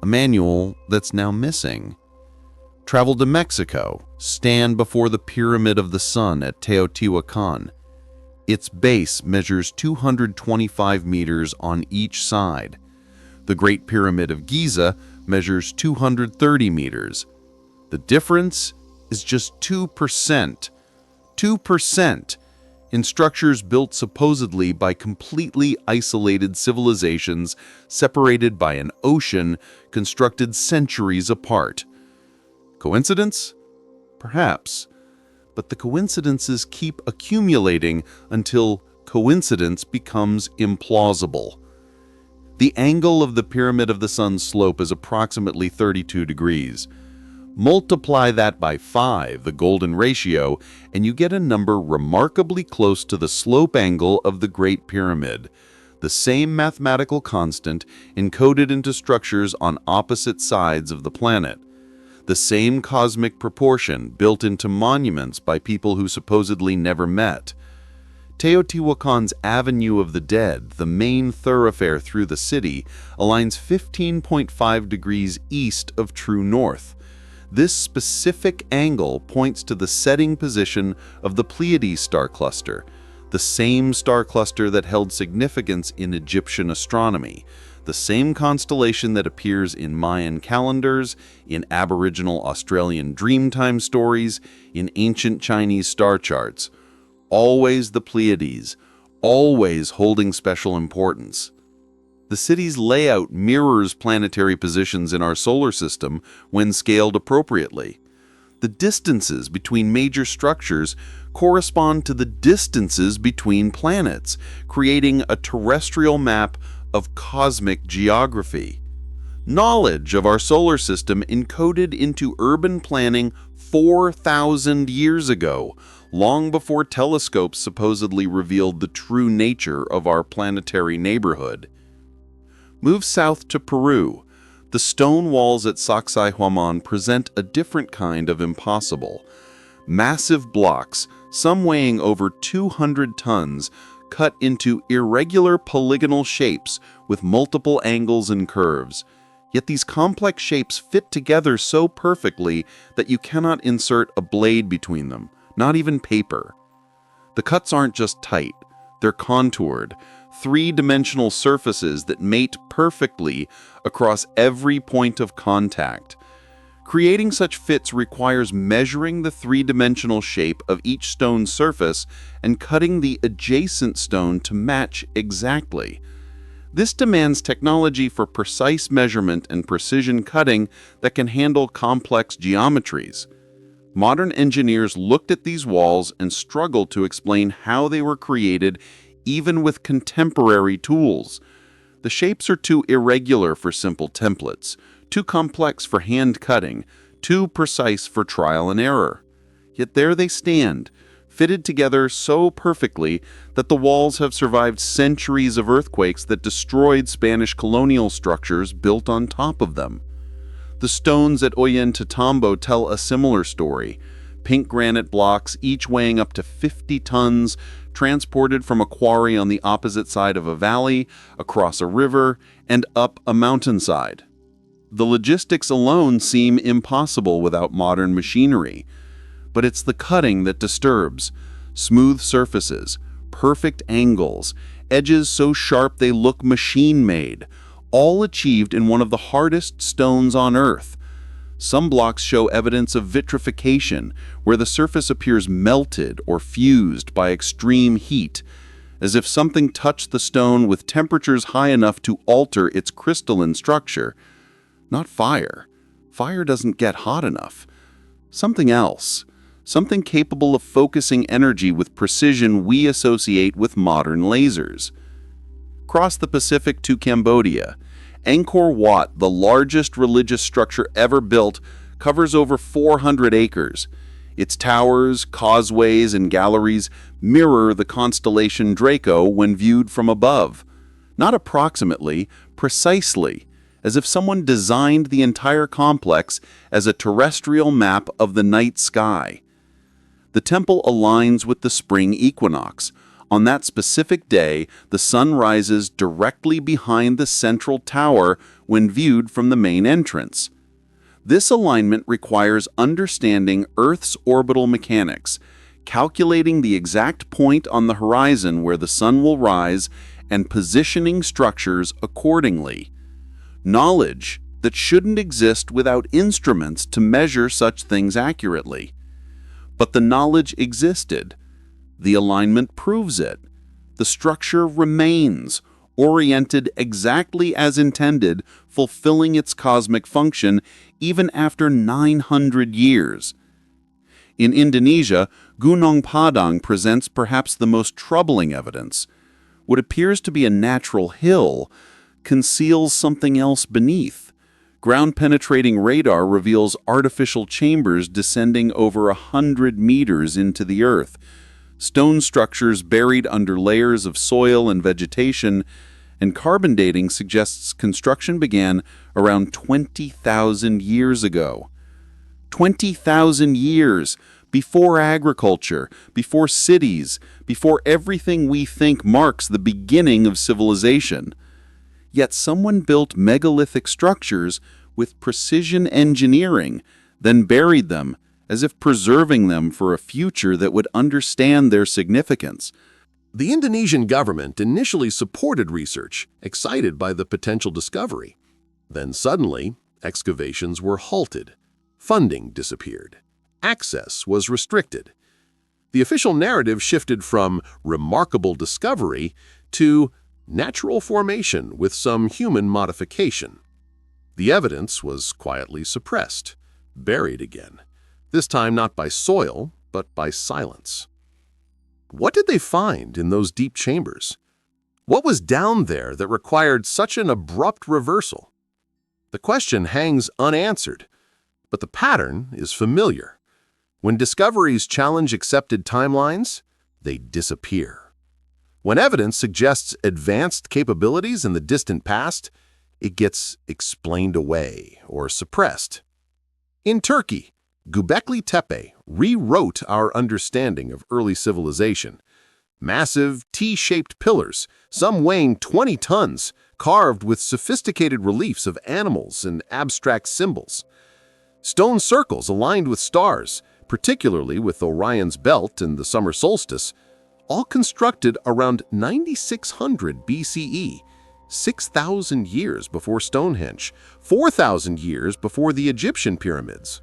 a manual that's now missing. Travel to Mexico, stand before the Pyramid of the Sun at Teotihuacan. Its base measures 225 meters on each side. The Great Pyramid of Giza measures 230 meters. The difference is just 2%. 2% in structures built supposedly by completely isolated civilizations separated by an ocean constructed centuries apart. Coincidence? Perhaps. But the coincidences keep accumulating until coincidence becomes implausible. The angle of the Pyramid of the Sun's slope is approximately 32 degrees. Multiply that by 5, the golden ratio, and you get a number remarkably close to the slope angle of the Great Pyramid, the same mathematical constant encoded into structures on opposite sides of the planet, the same cosmic proportion built into monuments by people who supposedly never met. Teotihuacan's Avenue of the Dead, the main thoroughfare through the city, aligns 15.5 degrees east of true north. This specific angle points to the setting position of the Pleiades star cluster, the same star cluster that held significance in Egyptian astronomy, the same constellation that appears in Mayan calendars, in Aboriginal Australian Dreamtime stories, in ancient Chinese star charts. Always the Pleiades, always holding special importance. The city's layout mirrors planetary positions in our solar system when scaled appropriately. The distances between major structures correspond to the distances between planets, creating a terrestrial map of cosmic geography. Knowledge of our solar system encoded into urban planning 4,000 years ago, long before telescopes supposedly revealed the true nature of our planetary neighborhood. Move south to Peru. The stone walls at Sacsayhuaman present a different kind of impossible. Massive blocks, some weighing over 200 tons, cut into irregular polygonal shapes with multiple angles and curves. Yet these complex shapes fit together so perfectly that you cannot insert a blade between them, not even paper. The cuts aren't just tight, they're contoured, three-dimensional surfaces that mate perfectly across every point of contact. Creating such fits requires measuring the three-dimensional shape of each stone surface and cutting the adjacent stone to match exactly. This demands technology for precise measurement and precision cutting that can handle complex geometries. Modern engineers looked at these walls and struggled to explain how they were created even with contemporary tools. The shapes are too irregular for simple templates, too complex for hand cutting, too precise for trial and error. Yet there they stand, fitted together so perfectly that the walls have survived centuries of earthquakes that destroyed Spanish colonial structures built on top of them. The stones at Ollantaytambo tell a similar story. Pink granite blocks, each weighing up to 50 tons, transported from a quarry on the opposite side of a valley, across a river, and up a mountainside. The logistics alone seem impossible without modern machinery. But it's the cutting that disturbs. Smooth surfaces, perfect angles, edges so sharp they look machine-made, all achieved in one of the hardest stones on Earth. Some blocks show evidence of vitrification, where the surface appears melted or fused by extreme heat, as if something touched the stone with temperatures high enough to alter its crystalline structure. Not fire. Fire doesn't get hot enough. Something else. Something capable of focusing energy with precision we associate with modern lasers. Cross the Pacific to Cambodia. Angkor Wat, the largest religious structure ever built, covers over 400 acres. Its towers, causeways, and galleries mirror the constellation Draco when viewed from above. Not approximately, precisely, as if someone designed the entire complex as a terrestrial map of the night sky. The temple aligns with the spring equinox. On that specific day, the sun rises directly behind the central tower when viewed from the main entrance. This alignment requires understanding Earth's orbital mechanics, calculating the exact point on the horizon where the sun will rise, and positioning structures accordingly. Knowledge that shouldn't exist without instruments to measure such things accurately. But the knowledge existed. The alignment proves it. The structure remains, oriented exactly as intended, fulfilling its cosmic function even after 900 years. In Indonesia, Gunung Padang presents perhaps the most troubling evidence. What appears to be a natural hill conceals something else beneath. Ground-penetrating radar reveals artificial chambers descending over 100 meters into the earth, stone structures buried under layers of soil and vegetation, and carbon dating suggests construction began around 20,000 years ago. 20,000 years before agriculture, before cities, before everything we think marks the beginning of civilization. Yet someone built megalithic structures with precision engineering, then buried them, as if preserving them for a future that would understand their significance. The Indonesian government initially supported research, excited by the potential discovery. Then suddenly, excavations were halted. Funding disappeared. Access was restricted. The official narrative shifted from remarkable discovery to natural formation with some human modification. The evidence was quietly suppressed, buried again, this time not by soil, but by silence. What did they find in those deep chambers? What was down there that required such an abrupt reversal? The question hangs unanswered, but the pattern is familiar. When discoveries challenge accepted timelines, they disappear. When evidence suggests advanced capabilities in the distant past, it gets explained away or suppressed. In Turkey, Göbekli Tepe rewrote our understanding of early civilization. Massive T-shaped pillars, some weighing 20 tons, carved with sophisticated reliefs of animals and abstract symbols. Stone circles aligned with stars, particularly with Orion's belt and the summer solstice, all constructed around 9600 BCE, 6,000 years before Stonehenge, 4,000 years before the Egyptian pyramids.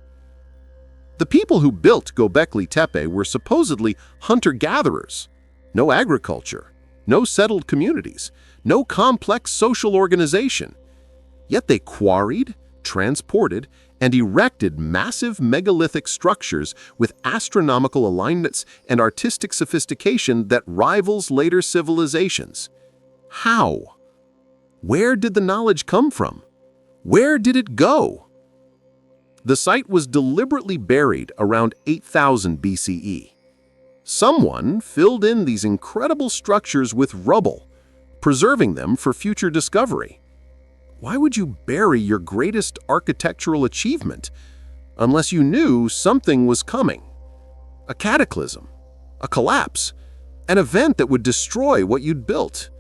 The people who built Göbekli Tepe were supposedly hunter-gatherers. No agriculture, no settled communities, no complex social organization. Yet they quarried, transported, and erected massive megalithic structures with astronomical alignments and artistic sophistication that rivals later civilizations. How? Where did the knowledge come from? Where did it go? The site was deliberately buried around 8000 BCE. Someone filled in these incredible structures with rubble, preserving them for future discovery. Why would you bury your greatest architectural achievement unless you knew something was coming? A cataclysm, a collapse, an event that would destroy what you'd built.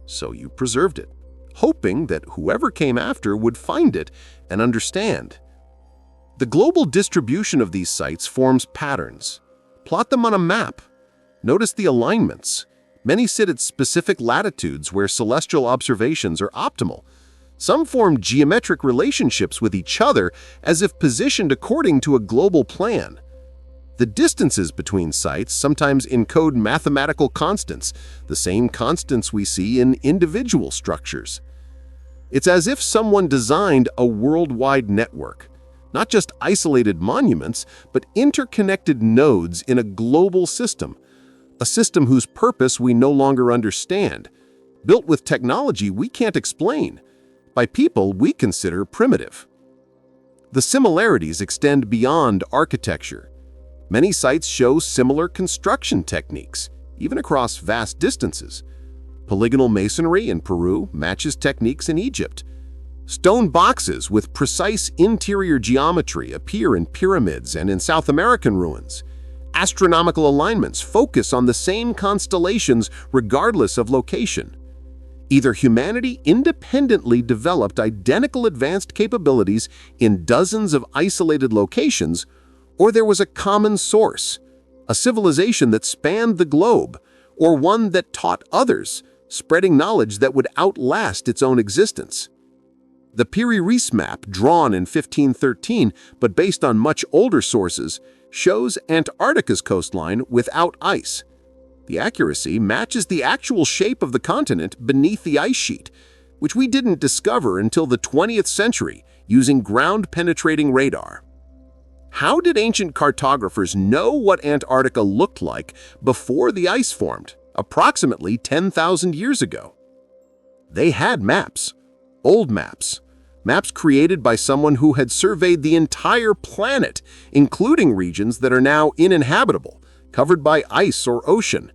So you preserved it, hoping that whoever came after would find it and understand. The global distribution of these sites forms patterns. Plot them on a map. Notice the alignments. Many sit at specific latitudes where celestial observations are optimal. Some form geometric relationships with each other as if positioned according to a global plan. The distances between sites sometimes encode mathematical constants, the same constants we see in individual structures. It's as if someone designed a worldwide network, not just isolated monuments, but interconnected nodes in a global system, a system whose purpose we no longer understand, built with technology we can't explain, by people we consider primitive. The similarities extend beyond architecture. Many sites show similar construction techniques, even across vast distances. Polygonal masonry in Peru matches techniques in Egypt. Stone boxes with precise interior geometry appear in pyramids and in South American ruins. Astronomical alignments focus on the same constellations regardless of location. Either humanity independently developed identical advanced capabilities in dozens of isolated locations, or there was a common source, a civilization that spanned the globe, or one that taught others, spreading knowledge that would outlast its own existence. The Piri-Reis map, drawn in 1513 but based on much older sources, shows Antarctica's coastline without ice. The accuracy matches the actual shape of the continent beneath the ice sheet, which we didn't discover until the 20th century using ground-penetrating radar. How did ancient cartographers know what Antarctica looked like before the ice formed, approximately 10,000 years ago? They had maps. Old maps. Maps created by someone who had surveyed the entire planet, including regions that are now uninhabitable, covered by ice or ocean.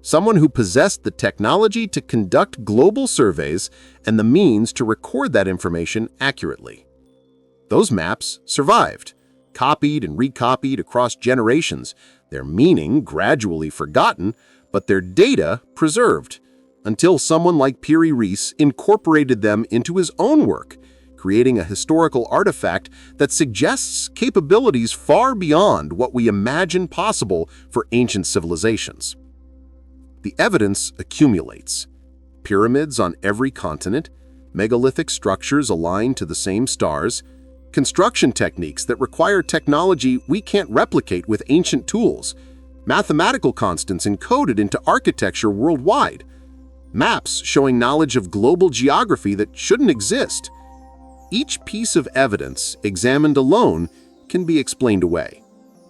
Someone who possessed the technology to conduct global surveys and the means to record that information accurately. Those maps survived, copied and recopied across generations, their meaning gradually forgotten, but their data preserved, until someone like Piri-Reis incorporated them into his own work, creating a historical artifact that suggests capabilities far beyond what we imagine possible for ancient civilizations. The evidence accumulates. Pyramids on every continent, megalithic structures aligned to the same stars, construction techniques that require technology we can't replicate with ancient tools, mathematical constants encoded into architecture worldwide. maps showing knowledge of global geography that shouldn't exist. Each piece of evidence, examined alone, can be explained away.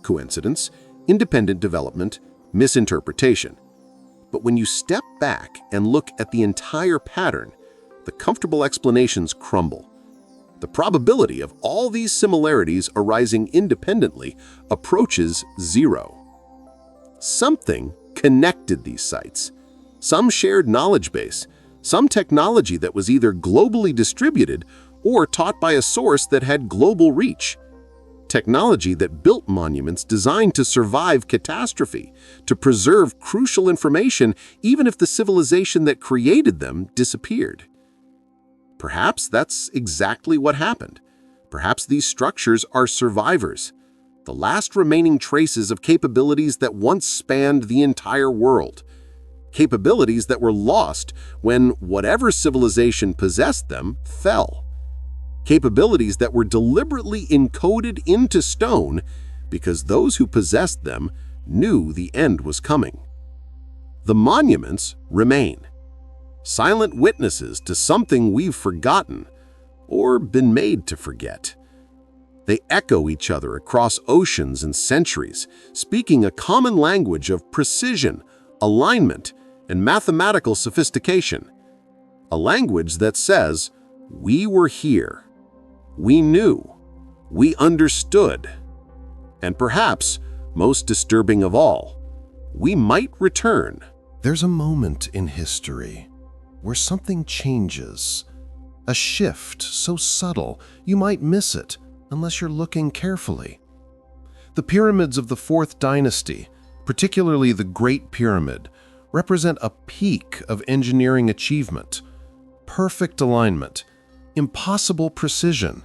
Coincidence, independent development, misinterpretation. But when you step back and look at the entire pattern, the comfortable explanations crumble. The probability of all these similarities arising independently approaches zero. Something connected these sites. Some shared knowledge base, some technology that was either globally distributed or taught by a source that had global reach. Technology that built monuments designed to survive catastrophe, to preserve crucial information even if the civilization that created them disappeared. Perhaps that's exactly what happened. Perhaps these structures are survivors, the last remaining traces of capabilities that once spanned the entire world. Capabilities that were lost when whatever civilization possessed them fell. Capabilities that were deliberately encoded into stone because those who possessed them knew the end was coming. The monuments remain, silent witnesses to something we've forgotten or been made to forget. They echo each other across oceans and centuries, speaking a common language of precision, alignment, and mathematical sophistication. A language that says, "We were here. We knew. We understood." And perhaps, most disturbing of all, we might return. There's a moment in history where something changes. A shift so subtle you might miss it unless you're looking carefully. The pyramids of the Fourth Dynasty, particularly the Great Pyramid, represent a peak of engineering achievement. Perfect alignment, impossible precision,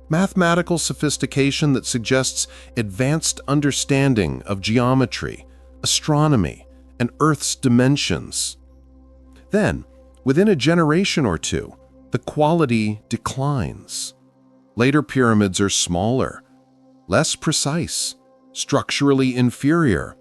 mathematical sophistication that suggests advanced understanding of geometry, astronomy, and Earth's dimensions. Then, within a generation or two, the quality declines. Later pyramids are smaller, less precise, structurally inferior.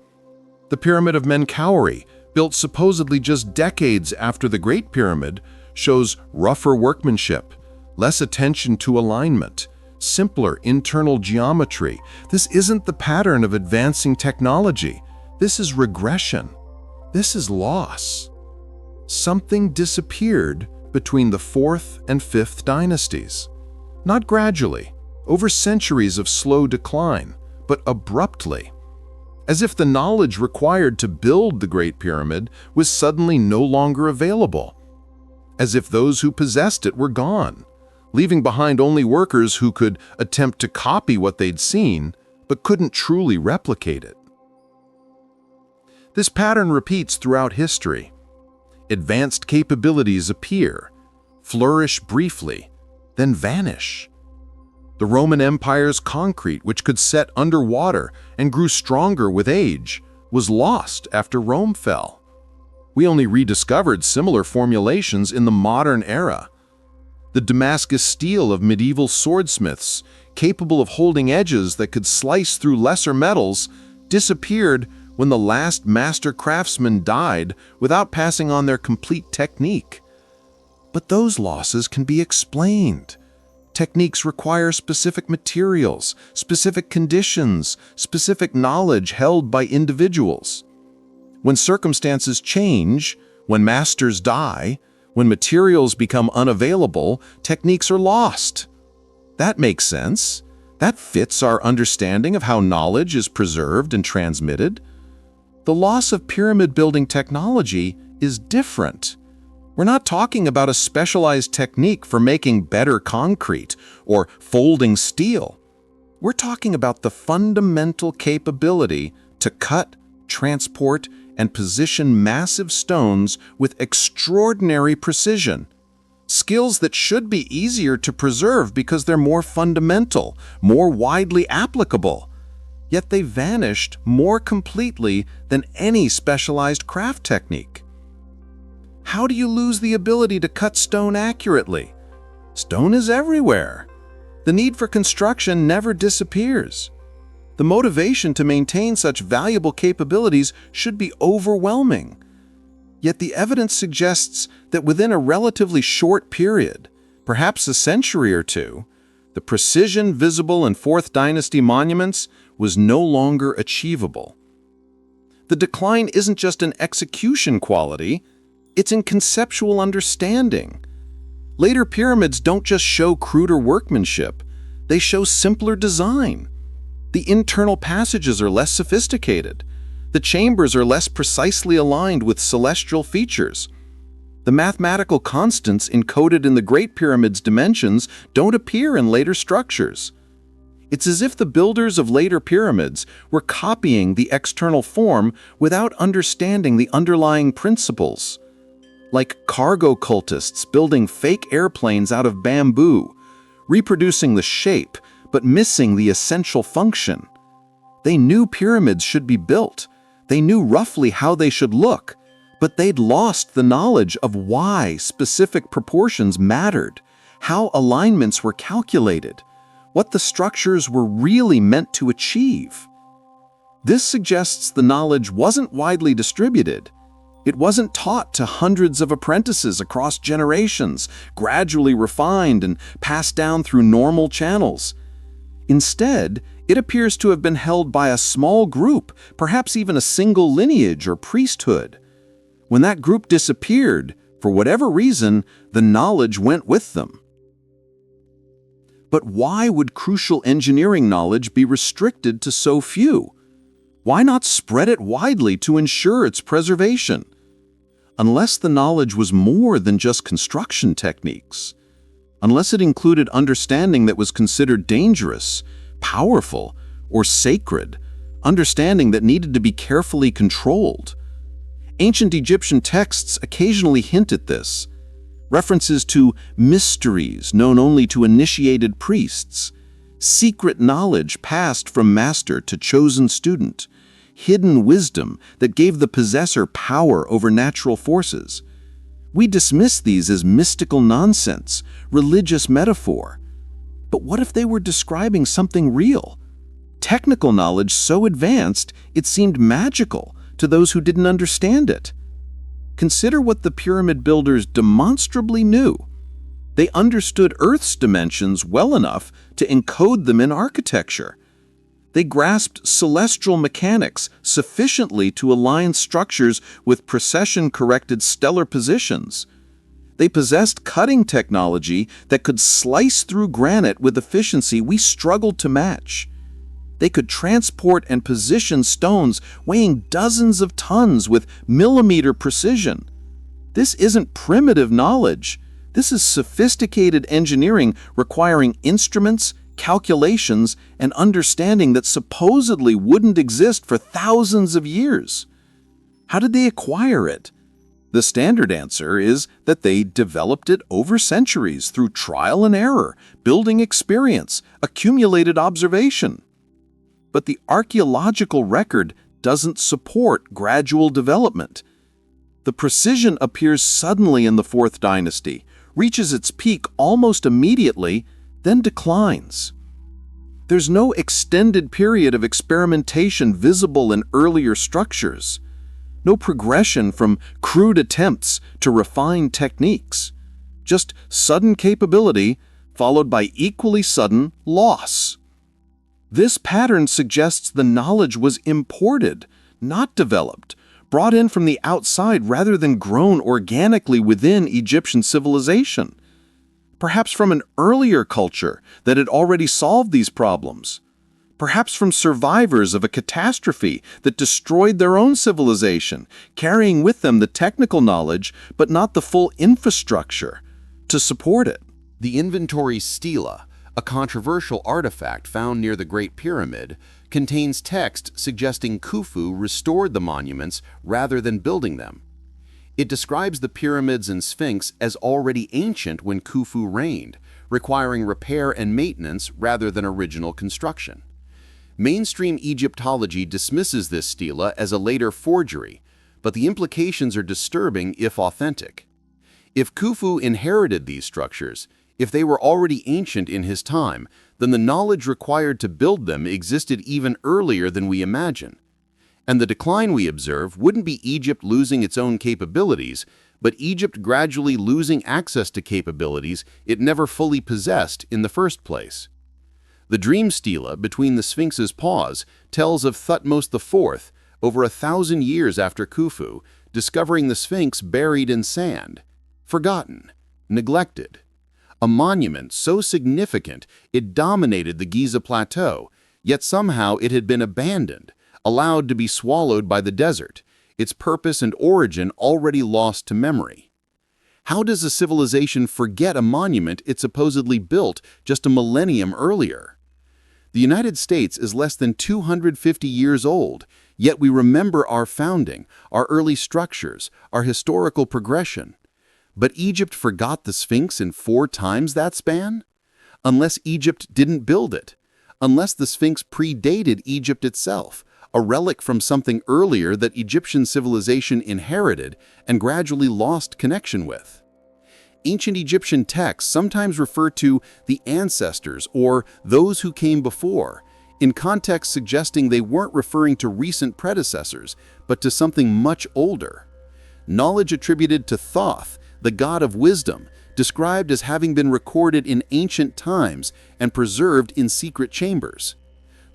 The Pyramid of Menkaure, built supposedly just decades after the Great Pyramid, shows rougher workmanship, less attention to alignment, simpler internal geometry. This isn't the pattern of advancing technology. This is regression. This is loss. Something disappeared between the Fourth and Fifth dynasties. Not gradually, over centuries of slow decline, but abruptly. As if the knowledge required to build the Great Pyramid was suddenly no longer available. As if those who possessed it were gone, leaving behind only workers who could attempt to copy what they'd seen, but couldn't truly replicate it. This pattern repeats throughout history. Advanced capabilities appear, flourish briefly, then vanish. The Roman Empire's concrete, which could set underwater and grew stronger with age, was lost after Rome fell. We only rediscovered similar formulations in the modern era. The Damascus steel of medieval swordsmiths, capable of holding edges that could slice through lesser metals, disappeared when the last master craftsman died without passing on their complete technique. But those losses can be explained. Techniques require specific materials, specific conditions, specific knowledge held by individuals. When circumstances change, when masters die, when materials become unavailable, techniques are lost. That makes sense. That fits our understanding of how knowledge is preserved and transmitted. The loss of pyramid building technology is different. We're not talking about a specialized technique for making better concrete or folding steel. We're talking about the fundamental capability to cut, transport, and position massive stones with extraordinary precision. Skills that should be easier to preserve because they're more fundamental, more widely applicable. Yet they vanished more completely than any specialized craft technique. How do you lose the ability to cut stone accurately? Stone is everywhere. The need for construction never disappears. The motivation to maintain such valuable capabilities should be overwhelming. Yet the evidence suggests that within a relatively short period, perhaps a century or two, the precision visible in Fourth Dynasty monuments was no longer achievable. The decline isn't just in execution quality, it's in conceptual understanding. Later pyramids don't just show cruder workmanship, they show simpler design. The internal passages are less sophisticated. The chambers are less precisely aligned with celestial features. The mathematical constants encoded in the Great Pyramid's dimensions don't appear in later structures. It's as if the builders of later pyramids were copying the external form without understanding the underlying principles. Like cargo cultists building fake airplanes out of bamboo, reproducing the shape but missing the essential function. They knew pyramids should be built. They knew roughly how they should look, but they'd lost the knowledge of why specific proportions mattered, how alignments were calculated, what the structures were really meant to achieve. This suggests the knowledge wasn't widely distributed. It wasn't taught to hundreds of apprentices across generations, gradually refined and passed down through normal channels. Instead, it appears to have been held by a small group, perhaps even a single lineage or priesthood. When that group disappeared, for whatever reason, the knowledge went with them. But why would crucial engineering knowledge be restricted to so few? Why not spread it widely to ensure its preservation? Unless the knowledge was more than just construction techniques, unless it included understanding that was considered dangerous, powerful, or sacred, understanding that needed to be carefully controlled. Ancient Egyptian texts occasionally hint at this. References to mysteries known only to initiated priests, secret knowledge passed from master to chosen student, hidden wisdom that gave the possessor power over natural forces. We dismiss these as mystical nonsense, religious metaphor. But what if they were describing something real? Technical knowledge so advanced it seemed magical to those who didn't understand it. Consider what the pyramid builders demonstrably knew. They understood Earth's dimensions well enough to encode them in architecture. They grasped celestial mechanics sufficiently to align structures with precession-corrected stellar positions. They possessed cutting technology that could slice through granite with efficiency we struggled to match. They could transport and position stones weighing dozens of tons with millimeter precision. This isn't primitive knowledge. This is sophisticated engineering requiring instruments, calculations, and understanding that supposedly wouldn't exist for thousands of years. How did they acquire it? The standard answer is that they developed it over centuries through trial and error, building experience, accumulated observation. But the archaeological record doesn't support gradual development. The precision appears suddenly in the Fourth Dynasty, reaches its peak almost immediately, then declines. There's no extended period of experimentation visible in earlier structures. No progression from crude attempts to refined techniques. Just sudden capability followed by equally sudden loss. This pattern suggests the knowledge was imported, not developed, brought in from the outside rather than grown organically within Egyptian civilization. Perhaps from an earlier culture that had already solved these problems. Perhaps from survivors of a catastrophe that destroyed their own civilization, carrying with them the technical knowledge but not the full infrastructure to support it. The inventory stela, a controversial artifact found near the Great Pyramid, contains text suggesting Khufu restored the monuments rather than building them. It describes the pyramids and Sphinx as already ancient when Khufu reigned, requiring repair and maintenance rather than original construction. Mainstream Egyptology dismisses this stela as a later forgery, but the implications are disturbing if authentic. If Khufu inherited these structures, if they were already ancient in his time, then the knowledge required to build them existed even earlier than we imagine. And the decline we observe wouldn't be Egypt losing its own capabilities, but Egypt gradually losing access to capabilities it never fully possessed in the first place. The dream stela between the Sphinx's paws tells of Thutmose IV, over 1,000 years after Khufu, discovering the Sphinx buried in sand, forgotten, neglected. A monument so significant it dominated the Giza Plateau, yet somehow it had been abandoned, allowed to be swallowed by the desert, its purpose and origin already lost to memory. How does a civilization forget a monument it supposedly built just a millennium earlier? The United States is less than 250 years old, yet we remember our founding, our early structures, our historical progression. But Egypt forgot the Sphinx in 4 times that span? Unless Egypt didn't build it, unless the Sphinx predated Egypt itself, a relic from something earlier that Egyptian civilization inherited and gradually lost connection with. Ancient Egyptian texts sometimes refer to the ancestors or those who came before, in context suggesting they weren't referring to recent predecessors, but to something much older. Knowledge attributed to Thoth, the god of wisdom, described as having been recorded in ancient times and preserved in secret chambers.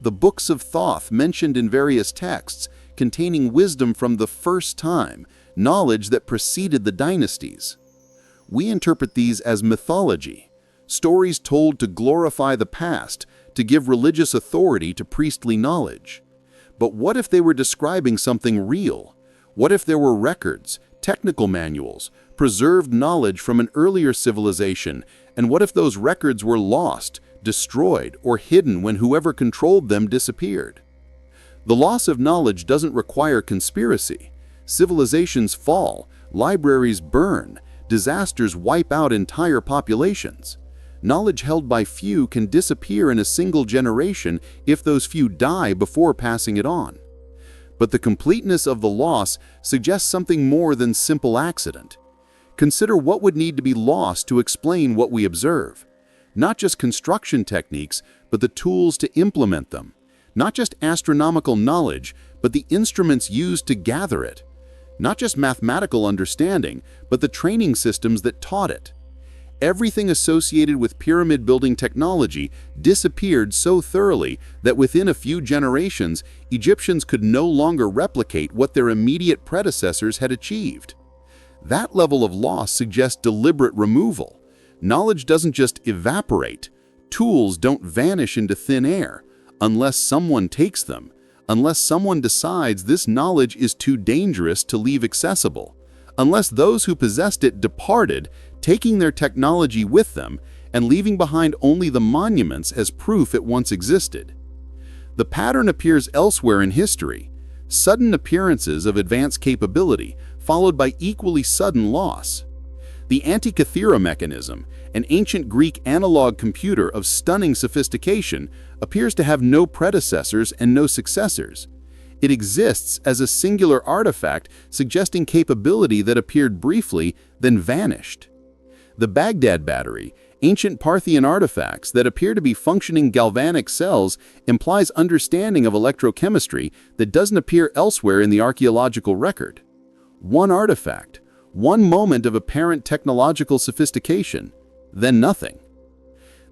The books of Thoth mentioned in various texts containing wisdom from the first time, knowledge that preceded the dynasties. We interpret these as mythology, stories told to glorify the past, to give religious authority to priestly knowledge. But what if they were describing something real? What if there were records, technical manuals, preserved knowledge from an earlier civilization, and what if those records were lost, destroyed, or hidden when whoever controlled them disappeared? The loss of knowledge doesn't require conspiracy. Civilizations fall, libraries burn, disasters wipe out entire populations. Knowledge held by few can disappear in a single generation if those few die before passing it on. But the completeness of the loss suggests something more than simple accident. Consider what would need to be lost to explain what we observe. Not just construction techniques, but the tools to implement them. Not just astronomical knowledge, but the instruments used to gather it. Not just mathematical understanding, but the training systems that taught it. Everything associated with pyramid building technology disappeared so thoroughly that within a few generations, Egyptians could no longer replicate what their immediate predecessors had achieved. That level of loss suggests deliberate removal. Knowledge doesn't just evaporate. Tools don't vanish into thin air unless someone takes them, unless someone decides this knowledge is too dangerous to leave accessible, unless those who possessed it departed, taking their technology with them and leaving behind only the monuments as proof it once existed. The pattern appears elsewhere in history: sudden appearances of advanced capability followed by equally sudden loss. The Antikythera mechanism, an ancient Greek analog computer of stunning sophistication, appears to have no predecessors and no successors. It exists as a singular artifact suggesting capability that appeared briefly, then vanished. The Baghdad battery, ancient Parthian artifacts that appear to be functioning galvanic cells, implies understanding of electrochemistry that doesn't appear elsewhere in the archaeological record. One artifact, one moment of apparent technological sophistication, then nothing.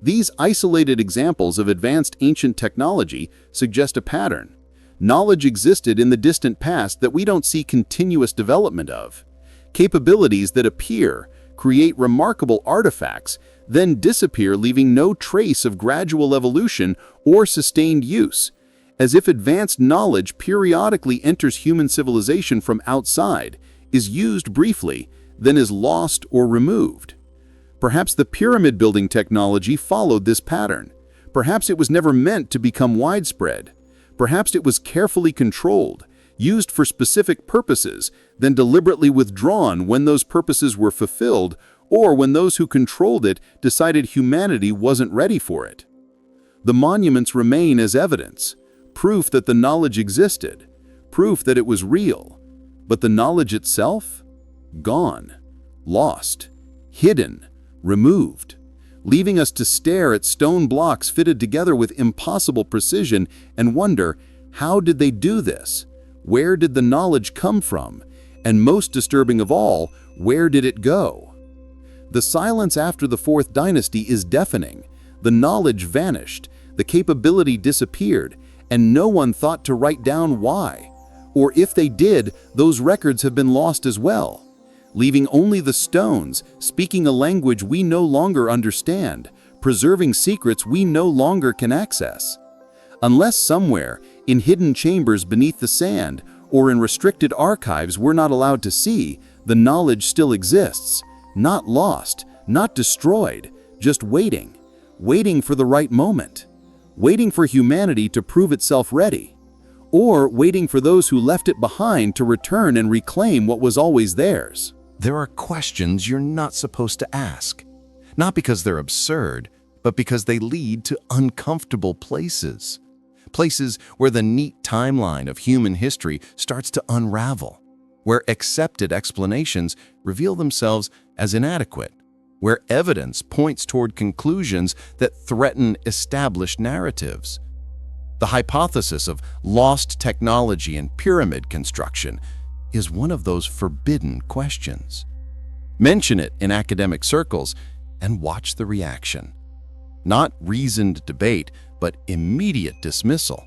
These isolated examples of advanced ancient technology suggest a pattern. Knowledge existed in the distant past that we don't see continuous development of. Capabilities that appear, create remarkable artifacts, then disappear, leaving no trace of gradual evolution or sustained use, as if advanced knowledge periodically enters human civilization from outside, is used briefly, then is lost or removed. Perhaps the pyramid building technology followed this pattern. Perhaps it was never meant to become widespread. Perhaps it was carefully controlled, used for specific purposes, then deliberately withdrawn when those purposes were fulfilled or when those who controlled it decided humanity wasn't ready for it. The monuments remain as evidence, proof that the knowledge existed, proof that it was real. But the knowledge itself? Gone, lost, hidden, removed, leaving us to stare at stone blocks fitted together with impossible precision and wonder, how did they do this? Where did the knowledge come from? And most disturbing of all, where did it go? The silence after the Fourth Dynasty is deafening. The knowledge vanished, the capability disappeared, and no one thought to write down why. Or if they did, those records have been lost as well, leaving only the stones, speaking a language we no longer understand, preserving secrets we no longer can access. Unless somewhere, in hidden chambers beneath the sand, or in restricted archives we're not allowed to see, the knowledge still exists, not lost, not destroyed, just waiting, waiting for the right moment, waiting for humanity to prove itself ready, or waiting for those who left it behind to return and reclaim what was always theirs. There are questions you're not supposed to ask, not because they're absurd, but because they lead to uncomfortable places. Places where the neat timeline of human history starts to unravel, where accepted explanations reveal themselves as inadequate, where evidence points toward conclusions that threaten established narratives. The hypothesis of lost technology and pyramid construction is one of those forbidden questions. Mention it in academic circles and watch the reaction. Not reasoned debate, but immediate dismissal.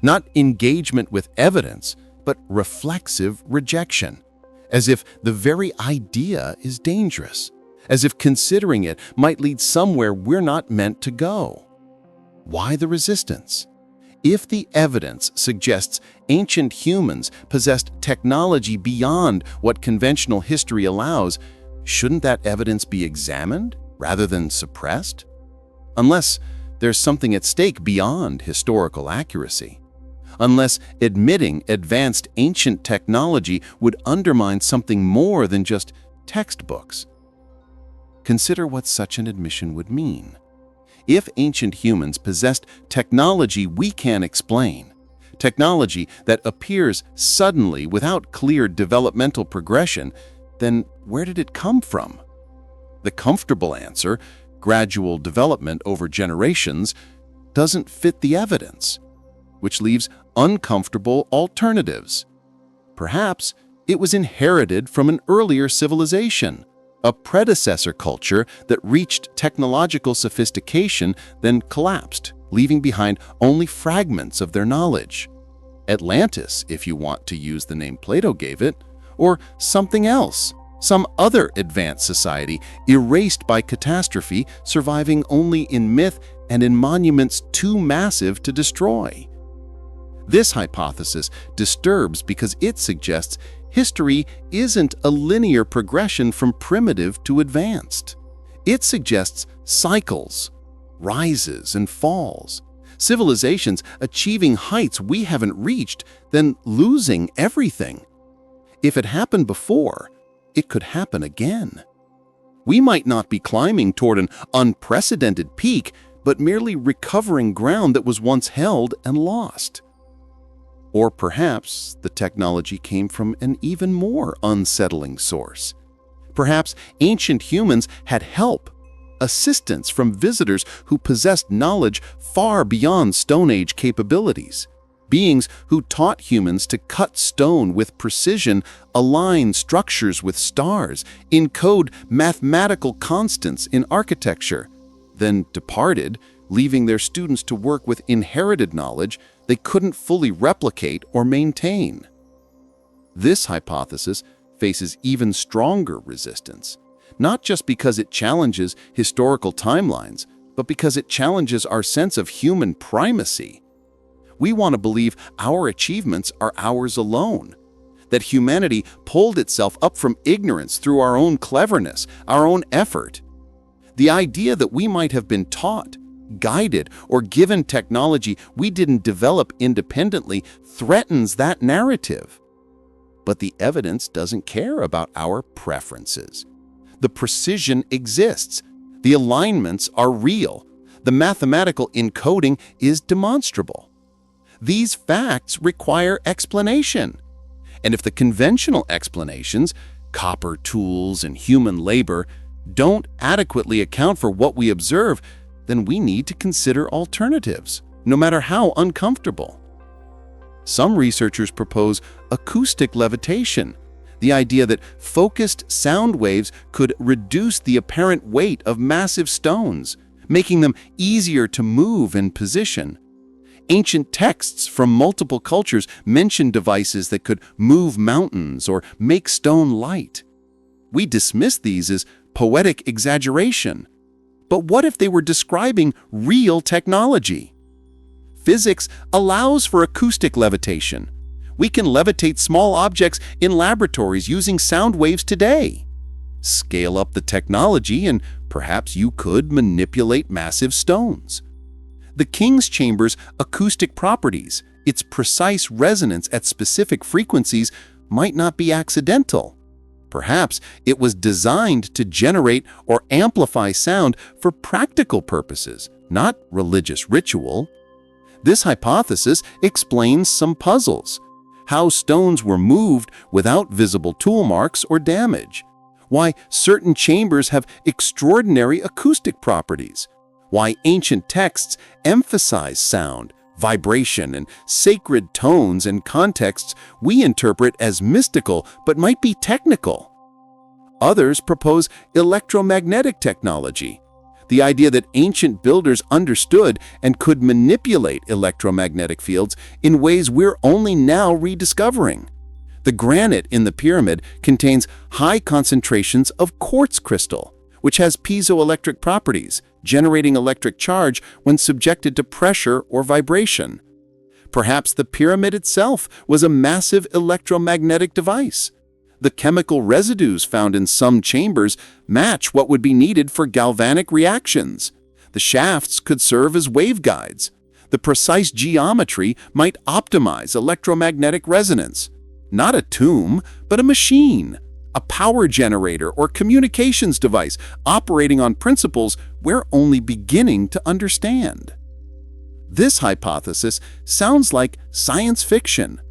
Not engagement with evidence, but reflexive rejection, as if the very idea is dangerous, as if considering it might lead somewhere we're not meant to go. Why the resistance? If the evidence suggests ancient humans possessed technology beyond what conventional history allows, shouldn't that evidence be examined rather than suppressed? Unless there's something at stake beyond historical accuracy. Unless admitting advanced ancient technology would undermine something more than just textbooks. Consider what such an admission would mean. If ancient humans possessed technology we can't explain, technology that appears suddenly without clear developmental progression, then where did it come from? The comfortable answer, gradual development over generations, doesn't fit the evidence, which leaves uncomfortable alternatives. Perhaps it was inherited from an earlier civilization, a predecessor culture that reached technological sophistication then collapsed, leaving behind only fragments of their knowledge. Atlantis, if you want to use the name Plato gave it, or something else, some other advanced society erased by catastrophe, surviving only in myth and in monuments too massive to destroy. This hypothesis disturbs because it suggests history isn't a linear progression from primitive to advanced. It suggests cycles, rises and falls, civilizations achieving heights we haven't reached, then losing everything. If it happened before, it could happen again. We might not be climbing toward an unprecedented peak, but merely recovering ground that was once held and lost. Or perhaps the technology came from an even more unsettling source. Perhaps ancient humans had help, assistance from visitors who possessed knowledge far beyond Stone Age capabilities. Beings who taught humans to cut stone with precision, align structures with stars, encode mathematical constants in architecture, then departed, leaving their students to work with inherited knowledge they couldn't fully replicate or maintain. This hypothesis faces even stronger resistance, not just because it challenges historical timelines, but because it challenges our sense of human primacy. We want to believe our achievements are ours alone, that humanity pulled itself up from ignorance through our own cleverness, our own effort. The idea that we might have been taught, guided, or given technology we didn't develop independently threatens that narrative. But the evidence doesn't care about our preferences. The precision exists. The alignments are real. The mathematical encoding is demonstrable. These facts require explanation. And if the conventional explanations, copper tools and human labor, don't adequately account for what we observe, then we need to consider alternatives, no matter how uncomfortable. Some researchers propose acoustic levitation, the idea that focused sound waves could reduce the apparent weight of massive stones, making them easier to move and position. Ancient texts from multiple cultures mention devices that could move mountains or make stone light. We dismiss these as poetic exaggeration. But what if they were describing real technology? Physics allows for acoustic levitation. We can levitate small objects in laboratories using sound waves today. Scale up the technology and perhaps you could manipulate massive stones. The King's Chamber's acoustic properties, its precise resonance at specific frequencies, might not be accidental. Perhaps it was designed to generate or amplify sound for practical purposes, not religious ritual. This hypothesis explains some puzzles: how stones were moved without visible tool marks or damage, why certain chambers have extraordinary acoustic properties, why ancient texts emphasize sound, vibration, and sacred tones in contexts we interpret as mystical but might be technical. Others propose electromagnetic technology, the idea that ancient builders understood and could manipulate electromagnetic fields in ways we're only now rediscovering. The granite in the pyramid contains high concentrations of quartz crystal, which has piezoelectric properties, generating electric charge when subjected to pressure or vibration. Perhaps the pyramid itself was a massive electromagnetic device. The chemical residues found in some chambers match what would be needed for galvanic reactions. The shafts could serve as waveguides. The precise geometry might optimize electromagnetic resonance. Not a tomb, but a machine, a power generator or communications device operating on principles we're only beginning to understand. This hypothesis sounds like science fiction.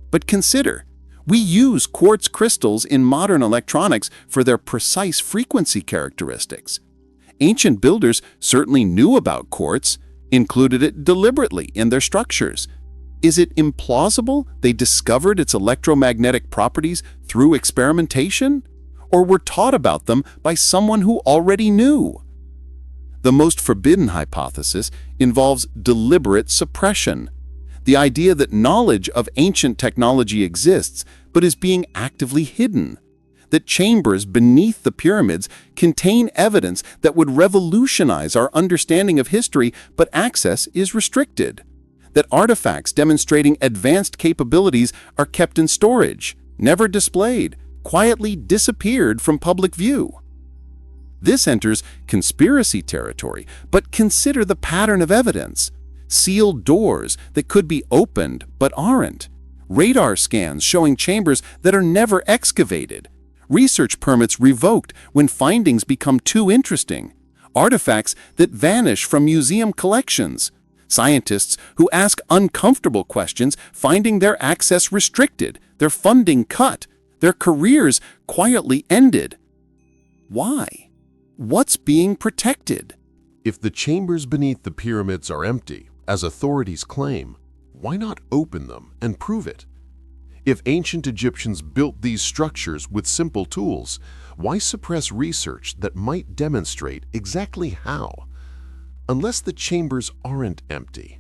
But consider, we use quartz crystals in modern electronics for their precise frequency characteristics. Ancient builders certainly knew about quartz, included it deliberately in their structures. Is it implausible they discovered its electromagnetic properties through experimentation? Or were taught about them by someone who already knew? The most forbidden hypothesis involves deliberate suppression. The idea that knowledge of ancient technology exists but is being actively hidden. That chambers beneath the pyramids contain evidence that would revolutionize our understanding of history, but access is restricted. That artifacts demonstrating advanced capabilities are kept in storage, never displayed, quietly disappeared from public view. This enters conspiracy territory, but consider the pattern of evidence. Sealed doors that could be opened but aren't. Radar scans showing chambers that are never excavated. Research permits revoked when findings become too interesting. Artifacts that vanish from museum collections. Scientists who ask uncomfortable questions finding their access restricted, their funding cut, their careers quietly ended. Why? What's being protected? If the chambers beneath the pyramids are empty, as authorities claim, why not open them and prove it? If ancient Egyptians built these structures with simple tools, why suppress research that might demonstrate exactly how? Unless the chambers aren't empty,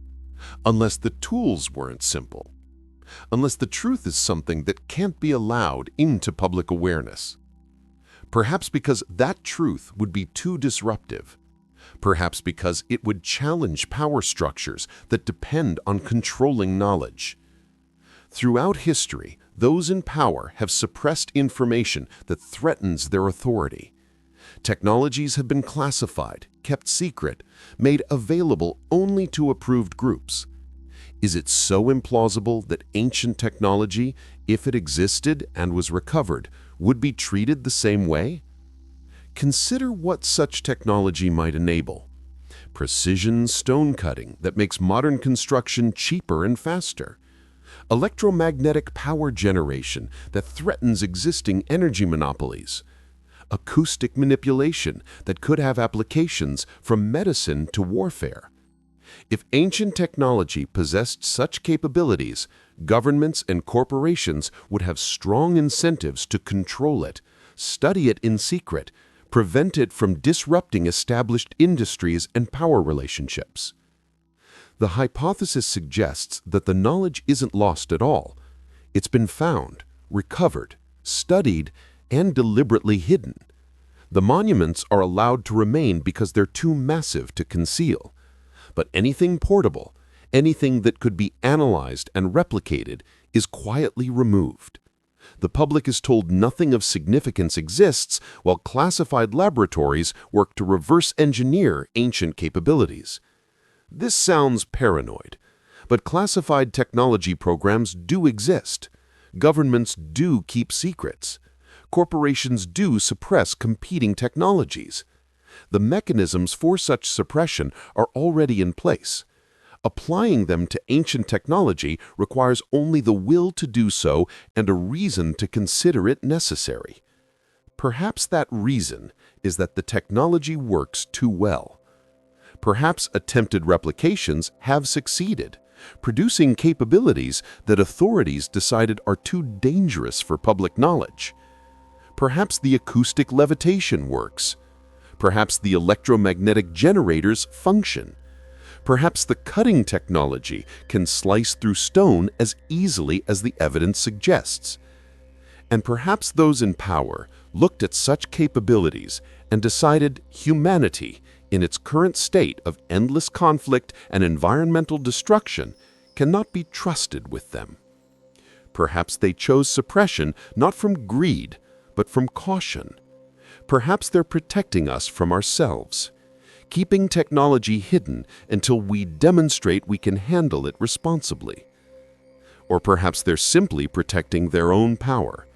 unless the tools weren't simple, unless the truth is something that can't be allowed into public awareness. Perhaps because that truth would be too disruptive. Perhaps because it would challenge power structures that depend on controlling knowledge. Throughout history, those in power have suppressed information that threatens their authority. Technologies have been classified, kept secret, made available only to approved groups. Is it so implausible that ancient technology, if it existed and was recovered, would be treated the same way? Consider what such technology might enable. Precision stone cutting that makes modern construction cheaper and faster. Electromagnetic power generation that threatens existing energy monopolies. Acoustic manipulation that could have applications from medicine to warfare. If ancient technology possessed such capabilities, governments and corporations would have strong incentives to control it, study it in secret, prevent it from disrupting established industries and power relationships. The hypothesis suggests that the knowledge isn't lost at all. It's been found, recovered, studied, and deliberately hidden. The monuments are allowed to remain because they're too massive to conceal. But anything portable, anything that could be analyzed and replicated, is quietly removed. The public is told nothing of significance exists, while classified laboratories work to reverse engineer ancient capabilities. This sounds paranoid, but classified technology programs do exist. Governments do keep secrets. Corporations do suppress competing technologies. The mechanisms for such suppression are already in place. Applying them to ancient technology requires only the will to do so and a reason to consider it necessary. Perhaps that reason is that the technology works too well. Perhaps attempted replications have succeeded, producing capabilities that authorities decided are too dangerous for public knowledge. Perhaps the acoustic levitation works. Perhaps the electromagnetic generators function. Perhaps the cutting technology can slice through stone as easily as the evidence suggests. And perhaps those in power looked at such capabilities and decided humanity, in its current state of endless conflict and environmental destruction, cannot be trusted with them. Perhaps they chose suppression not from greed, but from caution. Perhaps they're protecting us from ourselves, keeping technology hidden until we demonstrate we can handle it responsibly. Or perhaps they're simply protecting their own power,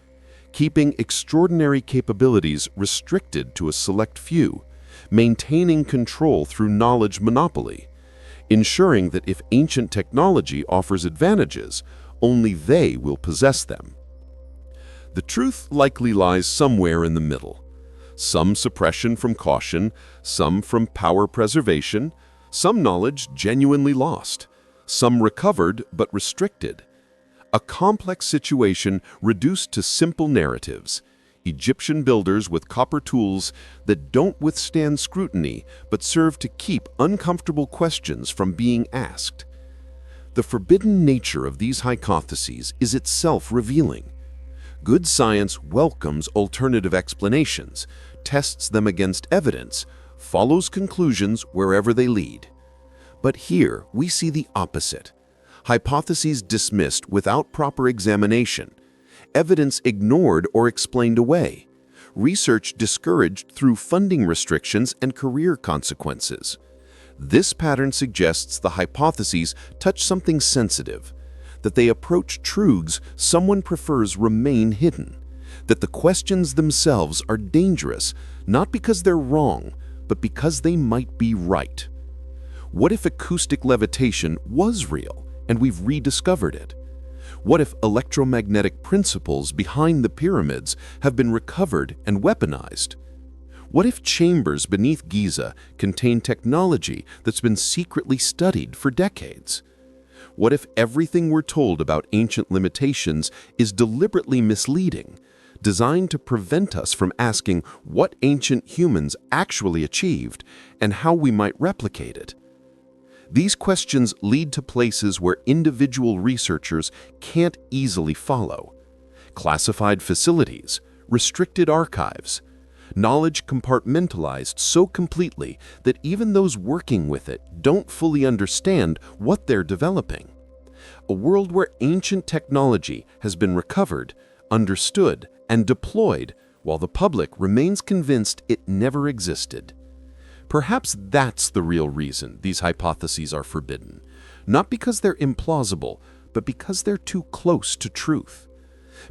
keeping extraordinary capabilities restricted to a select few, maintaining control through knowledge monopoly, ensuring that if ancient technology offers advantages, only they will possess them. The truth likely lies somewhere in the middle. Some suppression from caution, some from power preservation, some knowledge genuinely lost, some recovered but restricted. A complex situation reduced to simple narratives, Egyptian builders with copper tools that don't withstand scrutiny but serve to keep uncomfortable questions from being asked. The forbidden nature of these hypotheses is itself revealing. Good science welcomes alternative explanations, tests them against evidence, follows conclusions wherever they lead. But here we see the opposite. Hypotheses dismissed without proper examination, evidence ignored or explained away, research discouraged through funding restrictions and career consequences. This pattern suggests the hypotheses touch something sensitive, that they approach truths someone prefers remain hidden, that the questions themselves are dangerous not because they're wrong, but because they might be right. What if acoustic levitation was real and we've rediscovered it? What if electromagnetic principles behind the pyramids have been recovered and weaponized? What if chambers beneath Giza contain technology that's been secretly studied for decades? What if everything we're told about ancient limitations is deliberately misleading, designed to prevent us from asking what ancient humans actually achieved and how we might replicate it? These questions lead to places where individual researchers can't easily follow. Classified facilities, restricted archives, knowledge compartmentalized so completely that even those working with it don't fully understand what they're developing. A world where ancient technology has been recovered, understood, and deployed, while the public remains convinced it never existed. Perhaps that's the real reason these hypotheses are forbidden, not because they're implausible, but because they're too close to truth.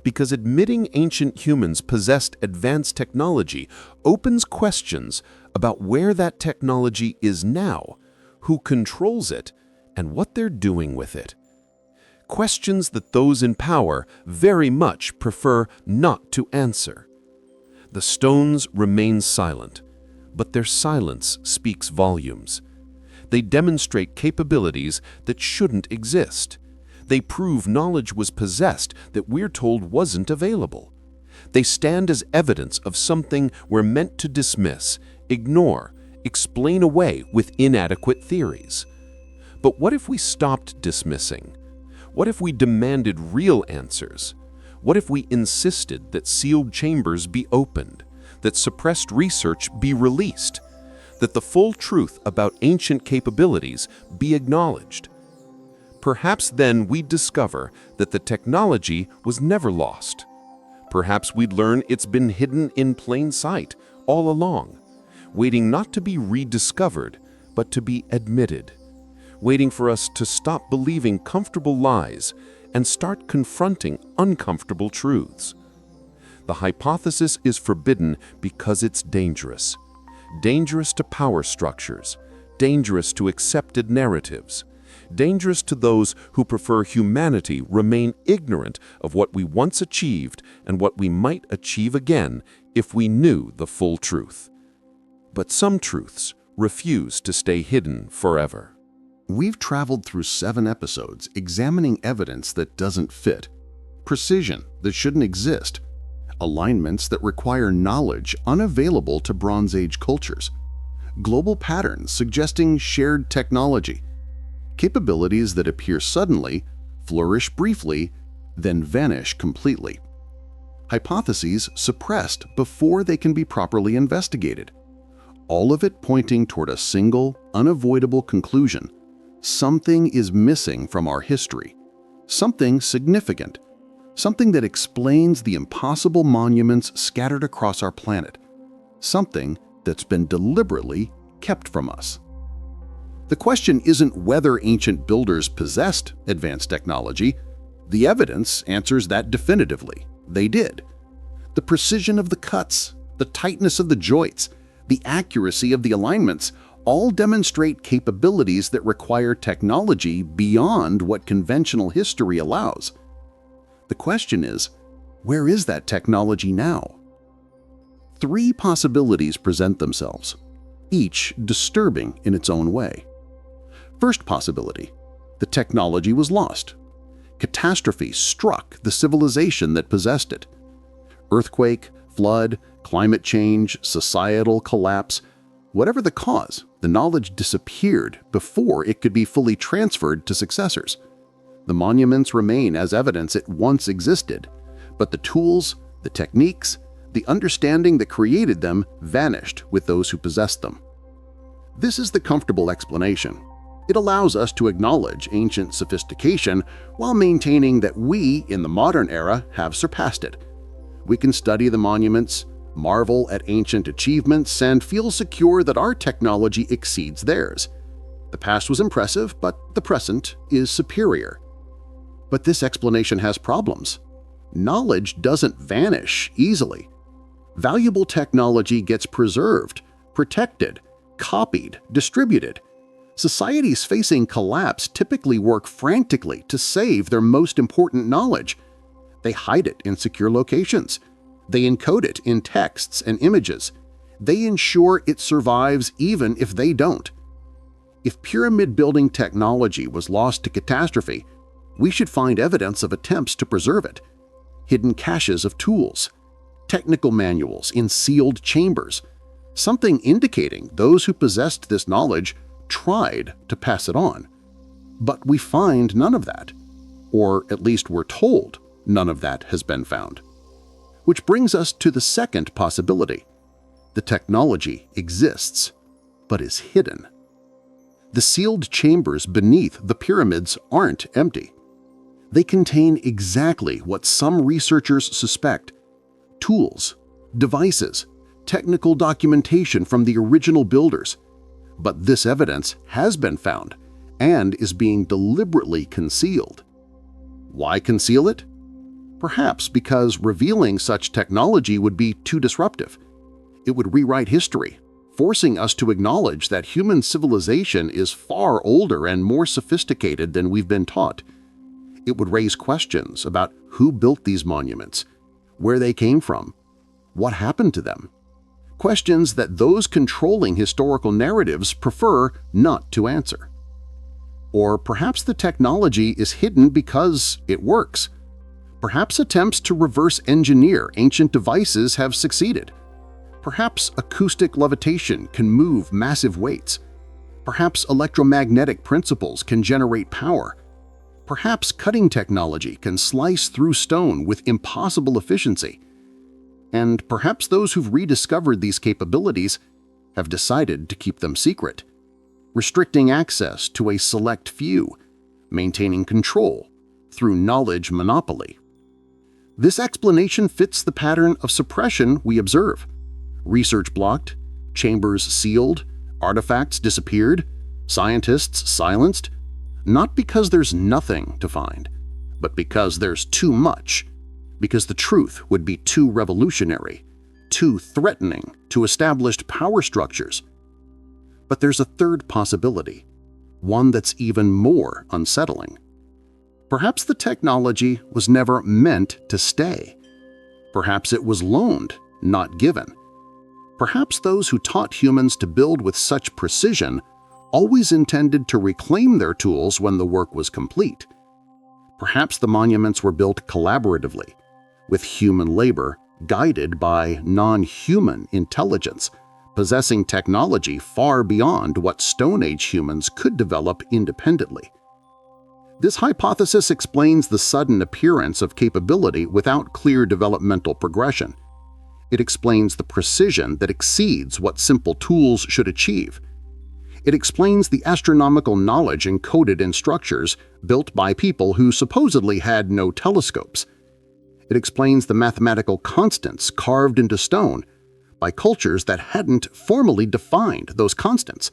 Because admitting ancient humans possessed advanced technology opens questions about where that technology is now, who controls it, and what they're doing with it. Questions that those in power very much prefer not to answer. The stones remain silent, but their silence speaks volumes. They demonstrate capabilities that shouldn't exist. They prove knowledge was possessed that we're told wasn't available. They stand as evidence of something we're meant to dismiss, ignore, explain away with inadequate theories. But what if we stopped dismissing? What if we demanded real answers? What if we insisted that sealed chambers be opened, that suppressed research be released, that the full truth about ancient capabilities be acknowledged? Perhaps then we'd discover that the technology was never lost. Perhaps we'd learn it's been hidden in plain sight all along, waiting not to be rediscovered, but to be admitted, waiting for us to stop believing comfortable lies and start confronting uncomfortable truths. The hypothesis is forbidden because it's dangerous. Dangerous to power structures, dangerous to accepted narratives, dangerous to those who prefer humanity remain ignorant of what we once achieved and what we might achieve again if we knew the full truth. But some truths refuse to stay hidden forever. We've traveled through 7 episodes examining evidence that doesn't fit, precision that shouldn't exist, alignments that require knowledge unavailable to Bronze Age cultures, global patterns suggesting shared technology, capabilities that appear suddenly, flourish briefly, then vanish completely, hypotheses suppressed before they can be properly investigated, all of it pointing toward a single, unavoidable conclusion. Something is missing from our history, something significant, something that explains the impossible monuments scattered across our planet, something that's been deliberately kept from us. The question isn't whether ancient builders possessed advanced technology. The evidence answers that definitively. They did. The precision of the cuts, the tightness of the joints, the accuracy of the alignments all demonstrate capabilities that require technology beyond what conventional history allows. The question is, where is that technology now? 3 possibilities present themselves, each disturbing in its own way. First possibility, the technology was lost. Catastrophe struck the civilization that possessed it. Earthquake, flood, climate change, societal collapse, whatever the cause, the knowledge disappeared before it could be fully transferred to successors. The monuments remain as evidence it once existed, but the tools, the techniques, the understanding that created them vanished with those who possessed them. This is the comfortable explanation. It allows us to acknowledge ancient sophistication while maintaining that we, in the modern era, have surpassed it. We can study the monuments, marvel at ancient achievements, and feel secure that our technology exceeds theirs. The past was impressive, but the present is superior. But this explanation has problems. Knowledge doesn't vanish easily. Valuable technology gets preserved, protected, copied, distributed. Societies facing collapse typically work frantically to save their most important knowledge. They hide it in secure locations. They encode it in texts and images. They ensure it survives even if they don't. If pyramid-building technology was lost to catastrophe, we should find evidence of attempts to preserve it. Hidden caches of tools, technical manuals in sealed chambers, something indicating those who possessed this knowledge tried to pass it on. But we find none of that, or at least we're told none of that has been found. Which brings us to the second possibility. The technology exists, but is hidden. The sealed chambers beneath the pyramids aren't empty. They contain exactly what some researchers suspect: tools, devices, technical documentation from the original builders. But this evidence has been found and is being deliberately concealed. Why conceal it? Perhaps because revealing such technology would be too disruptive. It would rewrite history, forcing us to acknowledge that human civilization is far older and more sophisticated than we've been taught. It would raise questions about who built these monuments, where they came from, what happened to them. questions that those controlling historical narratives prefer not to answer. Or perhaps the technology is hidden because it works. Perhaps attempts to reverse engineer ancient devices have succeeded. Perhaps acoustic levitation can move massive weights. Perhaps electromagnetic principles can generate power. Perhaps cutting technology can slice through stone with impossible efficiency. And perhaps those who've rediscovered these capabilities have decided to keep them secret, restricting access to a select few, maintaining control through knowledge monopoly. This explanation fits the pattern of suppression we observe. Research blocked, chambers sealed, artifacts disappeared, scientists silenced, not because there's nothing to find, but because there's too much, because the truth would be too revolutionary, too threatening to established power structures. But there's a third possibility, one that's even more unsettling. Perhaps the technology was never meant to stay. Perhaps it was loaned, not given. Perhaps those who taught humans to build with such precision always intended to reclaim their tools when the work was complete. Perhaps the monuments were built collaboratively, with human labor guided by non-human intelligence, possessing technology far beyond what Stone Age humans could develop independently. This hypothesis explains the sudden appearance of capability without clear developmental progression. It explains the precision that exceeds what simple tools should achieve. It explains the astronomical knowledge encoded in structures built by people who supposedly had no telescopes. It explains the mathematical constants carved into stone by cultures that hadn't formally defined those constants.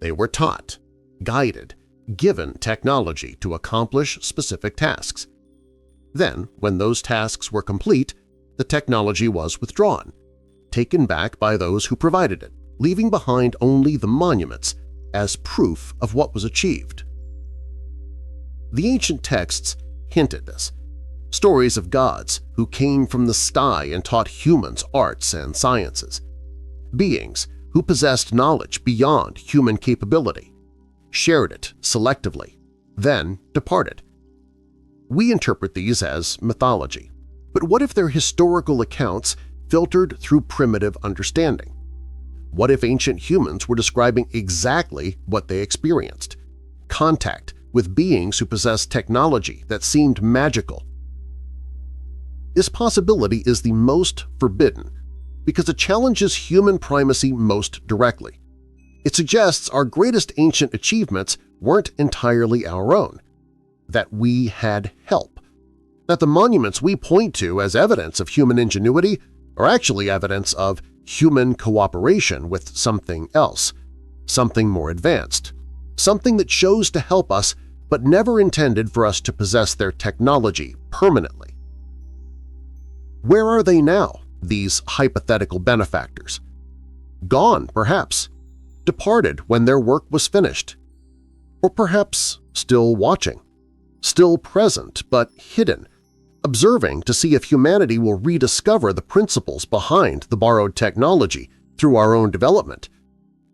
They were taught, guided, given technology to accomplish specific tasks. Then, when those tasks were complete, the technology was withdrawn, taken back by those who provided it, leaving behind only the monuments as proof of what was achieved. The ancient texts hint at this. Stories of gods who came from the sky and taught humans arts and sciences. Beings who possessed knowledge beyond human capability, shared it selectively, then departed. We interpret these as mythology. But what if they're historical accounts filtered through primitive understanding? What if ancient humans were describing exactly what they experienced? Contact with beings who possessed technology that seemed magical. This possibility is the most forbidden because it challenges human primacy most directly. It suggests our greatest ancient achievements weren't entirely our own, that we had help, that the monuments we point to as evidence of human ingenuity are actually evidence of human cooperation with something else, something more advanced, something that chose to help us but never intended for us to possess their technology permanently. Where are they now, these hypothetical benefactors? Gone, perhaps. Departed when their work was finished. Or perhaps still watching, still present but hidden, observing to see if humanity will rediscover the principles behind the borrowed technology through our own development,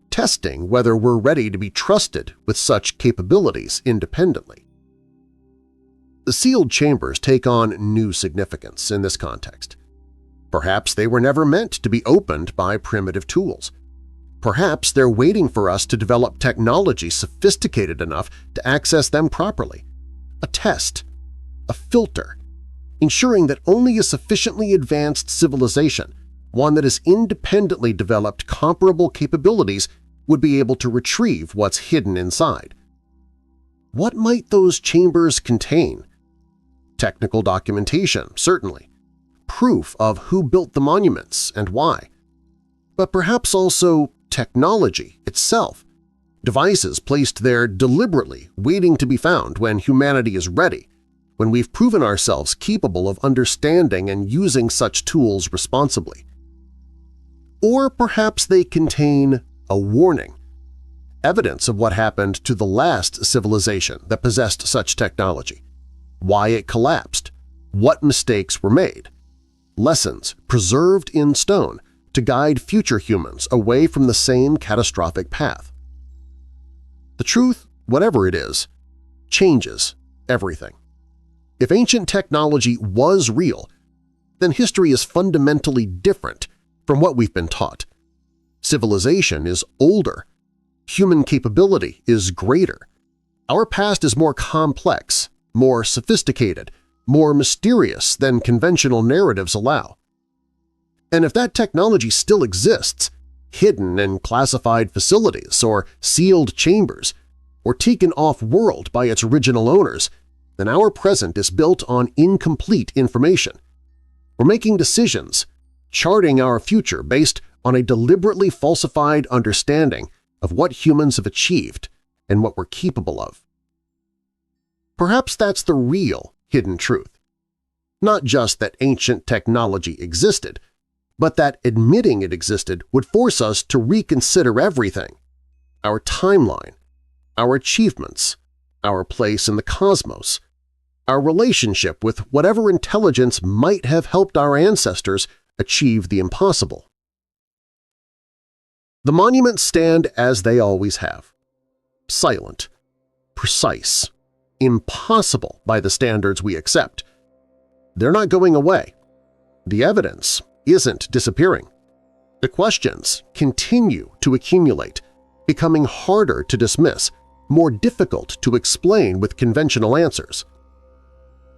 testing whether we're ready to be trusted with such capabilities independently. The sealed chambers take on new significance in this context. Perhaps they were never meant to be opened by primitive tools. Perhaps they're waiting for us to develop technology sophisticated enough to access them properly. A test, a filter, ensuring that only a sufficiently advanced civilization, one that has independently developed comparable capabilities, would be able to retrieve what's hidden inside. What might those chambers contain? Technical documentation, certainly. Proof of who built the monuments and why. But perhaps also technology itself, devices placed there deliberately waiting to be found when humanity is ready, when we've proven ourselves capable of understanding and using such tools responsibly. Or perhaps they contain a warning, evidence of what happened to the last civilization that possessed such technology, why it collapsed, what mistakes were made, lessons preserved in stone to guide future humans away from the same catastrophic path. The truth, whatever it is, changes everything. If ancient technology was real, then history is fundamentally different from what we've been taught. Civilization is older. Human capability is greater. Our past is more complex, more sophisticated, more mysterious than conventional narratives allow. And if that technology still exists, hidden in classified facilities or sealed chambers, or taken off-world by its original owners, then our present is built on incomplete information. We're making decisions, charting our future based on a deliberately falsified understanding of what humans have achieved and what we're capable of. Perhaps that's the real hidden truth. Not just that ancient technology existed, but that admitting it existed would force us to reconsider everything – our timeline, our achievements, our place in the cosmos, our relationship with whatever intelligence might have helped our ancestors achieve the impossible. The monuments stand as they always have – silent, precise, impossible by the standards we accept. They're not going away. The evidence isn't disappearing. The questions continue to accumulate, becoming harder to dismiss, more difficult to explain with conventional answers.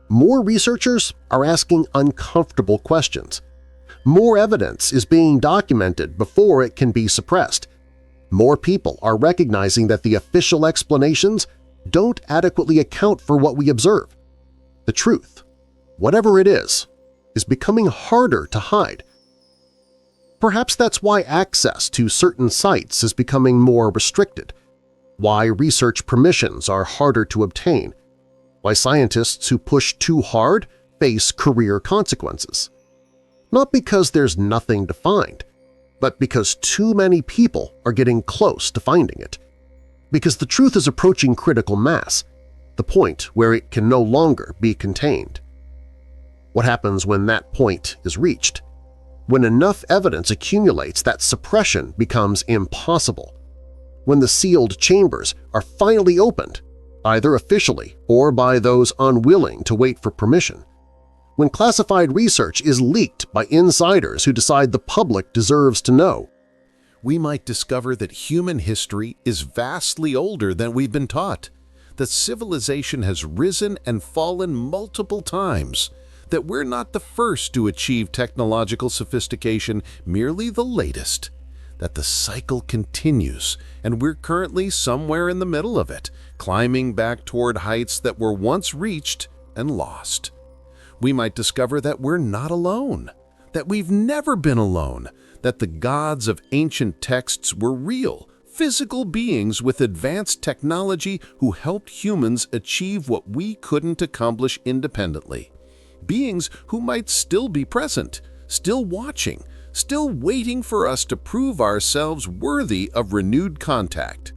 More researchers are asking uncomfortable questions. More evidence is being documented before it can be suppressed. More people are recognizing that the official explanations don't adequately account for what we observe. The truth, whatever it is becoming harder to hide. Perhaps that's why access to certain sites is becoming more restricted, why research permissions are harder to obtain, why scientists who push too hard face career consequences. Not because there's nothing to find, but because too many people are getting close to finding it. Because the truth is approaching critical mass, the point where it can no longer be contained. What happens when that point is reached? When enough evidence accumulates that suppression becomes impossible. When the sealed chambers are finally opened, either officially or by those unwilling to wait for permission. When classified research is leaked by insiders who decide the public deserves to know. We might discover that human history is vastly older than we've been taught, that civilization has risen and fallen multiple times, that we're not the first to achieve technological sophistication, merely the latest, that the cycle continues and we're currently somewhere in the middle of it, climbing back toward heights that were once reached and lost. We might discover that we're not alone, that we've never been alone, that the gods of ancient texts were real, physical beings with advanced technology who helped humans achieve what we couldn't accomplish independently. Beings who might still be present, still watching, still waiting for us to prove ourselves worthy of renewed contact.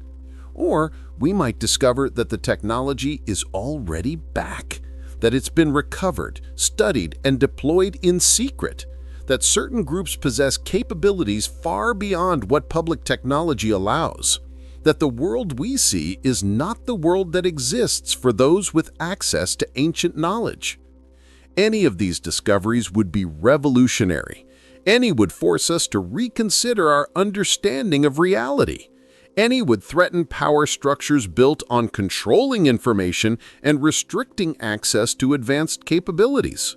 Or we might discover that the technology is already back, that it's been recovered, studied, and deployed in secret, that certain groups possess capabilities far beyond what public technology allows, that the world we see is not the world that exists for those with access to ancient knowledge. Any of these discoveries would be revolutionary. Any would force us to reconsider our understanding of reality. Any would threaten power structures built on controlling information and restricting access to advanced capabilities.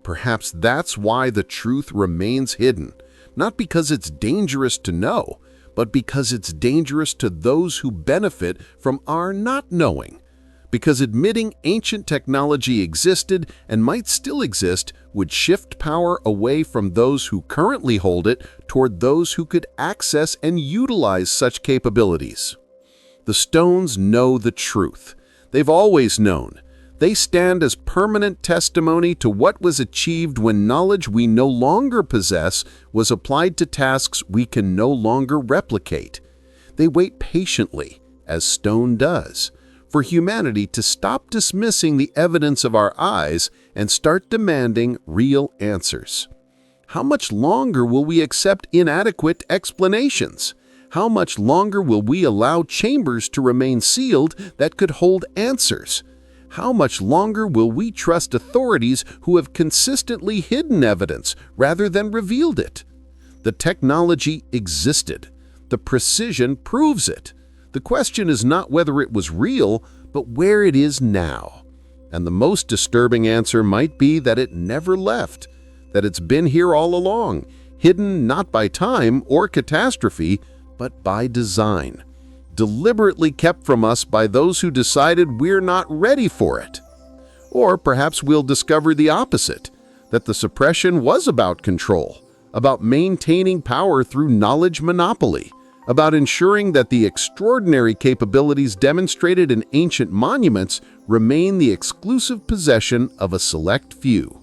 Perhaps that's why the truth remains hidden, not because it's dangerous to know, but because it's dangerous to those who benefit from our not knowing. Because admitting ancient technology existed and might still exist would shift power away from those who currently hold it toward those who could access and utilize such capabilities. The stones know the truth. They've always known. They stand as permanent testimony to what was achieved when knowledge we no longer possess was applied to tasks we can no longer replicate. They wait patiently, as stone does, for humanity to stop dismissing the evidence of our eyes and start demanding real answers. How much longer will we accept inadequate explanations? How much longer will we allow chambers to remain sealed that could hold answers? How much longer will we trust authorities who have consistently hidden evidence rather than revealed it? The technology existed. The precision proves it. The question is not whether it was real, but where it is now. And the most disturbing answer might be that it never left, that it's been here all along, hidden not by time or catastrophe, but by design, deliberately kept from us by those who decided we're not ready for it. Or perhaps we'll discover the opposite, that the suppression was about control, about maintaining power through knowledge monopoly, about ensuring that the extraordinary capabilities demonstrated in ancient monuments remain the exclusive possession of a select few.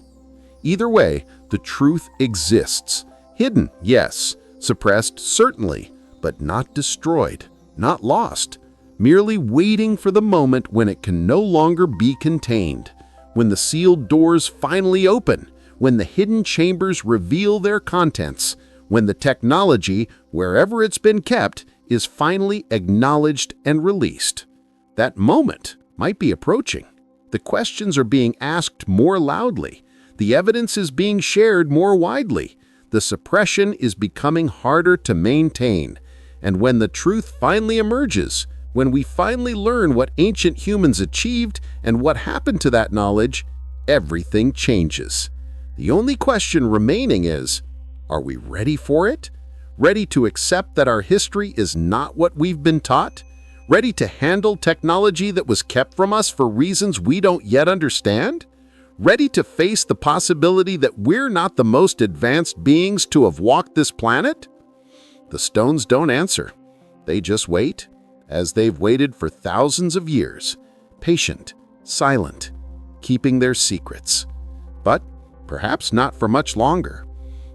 Either way, the truth exists. Hidden, yes. Suppressed, certainly. But not destroyed, not lost. Merely waiting for the moment when it can no longer be contained. When the sealed doors finally open. When the hidden chambers reveal their contents. When the technology, wherever it's been kept, is finally acknowledged and released. That moment might be approaching. The questions are being asked more loudly. The evidence is being shared more widely. The suppression is becoming harder to maintain. And when the truth finally emerges, when we finally learn what ancient humans achieved and what happened to that knowledge, everything changes. The only question remaining is, are we ready for it? Ready to accept that our history is not what we've been taught? Ready to handle technology that was kept from us for reasons we don't yet understand? Ready to face the possibility that we're not the most advanced beings to have walked this planet? The stones don't answer. They just wait, as they've waited for thousands of years, patient, silent, keeping their secrets. But perhaps not for much longer.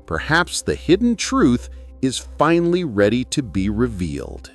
Perhaps the hidden truth is finally ready to be revealed.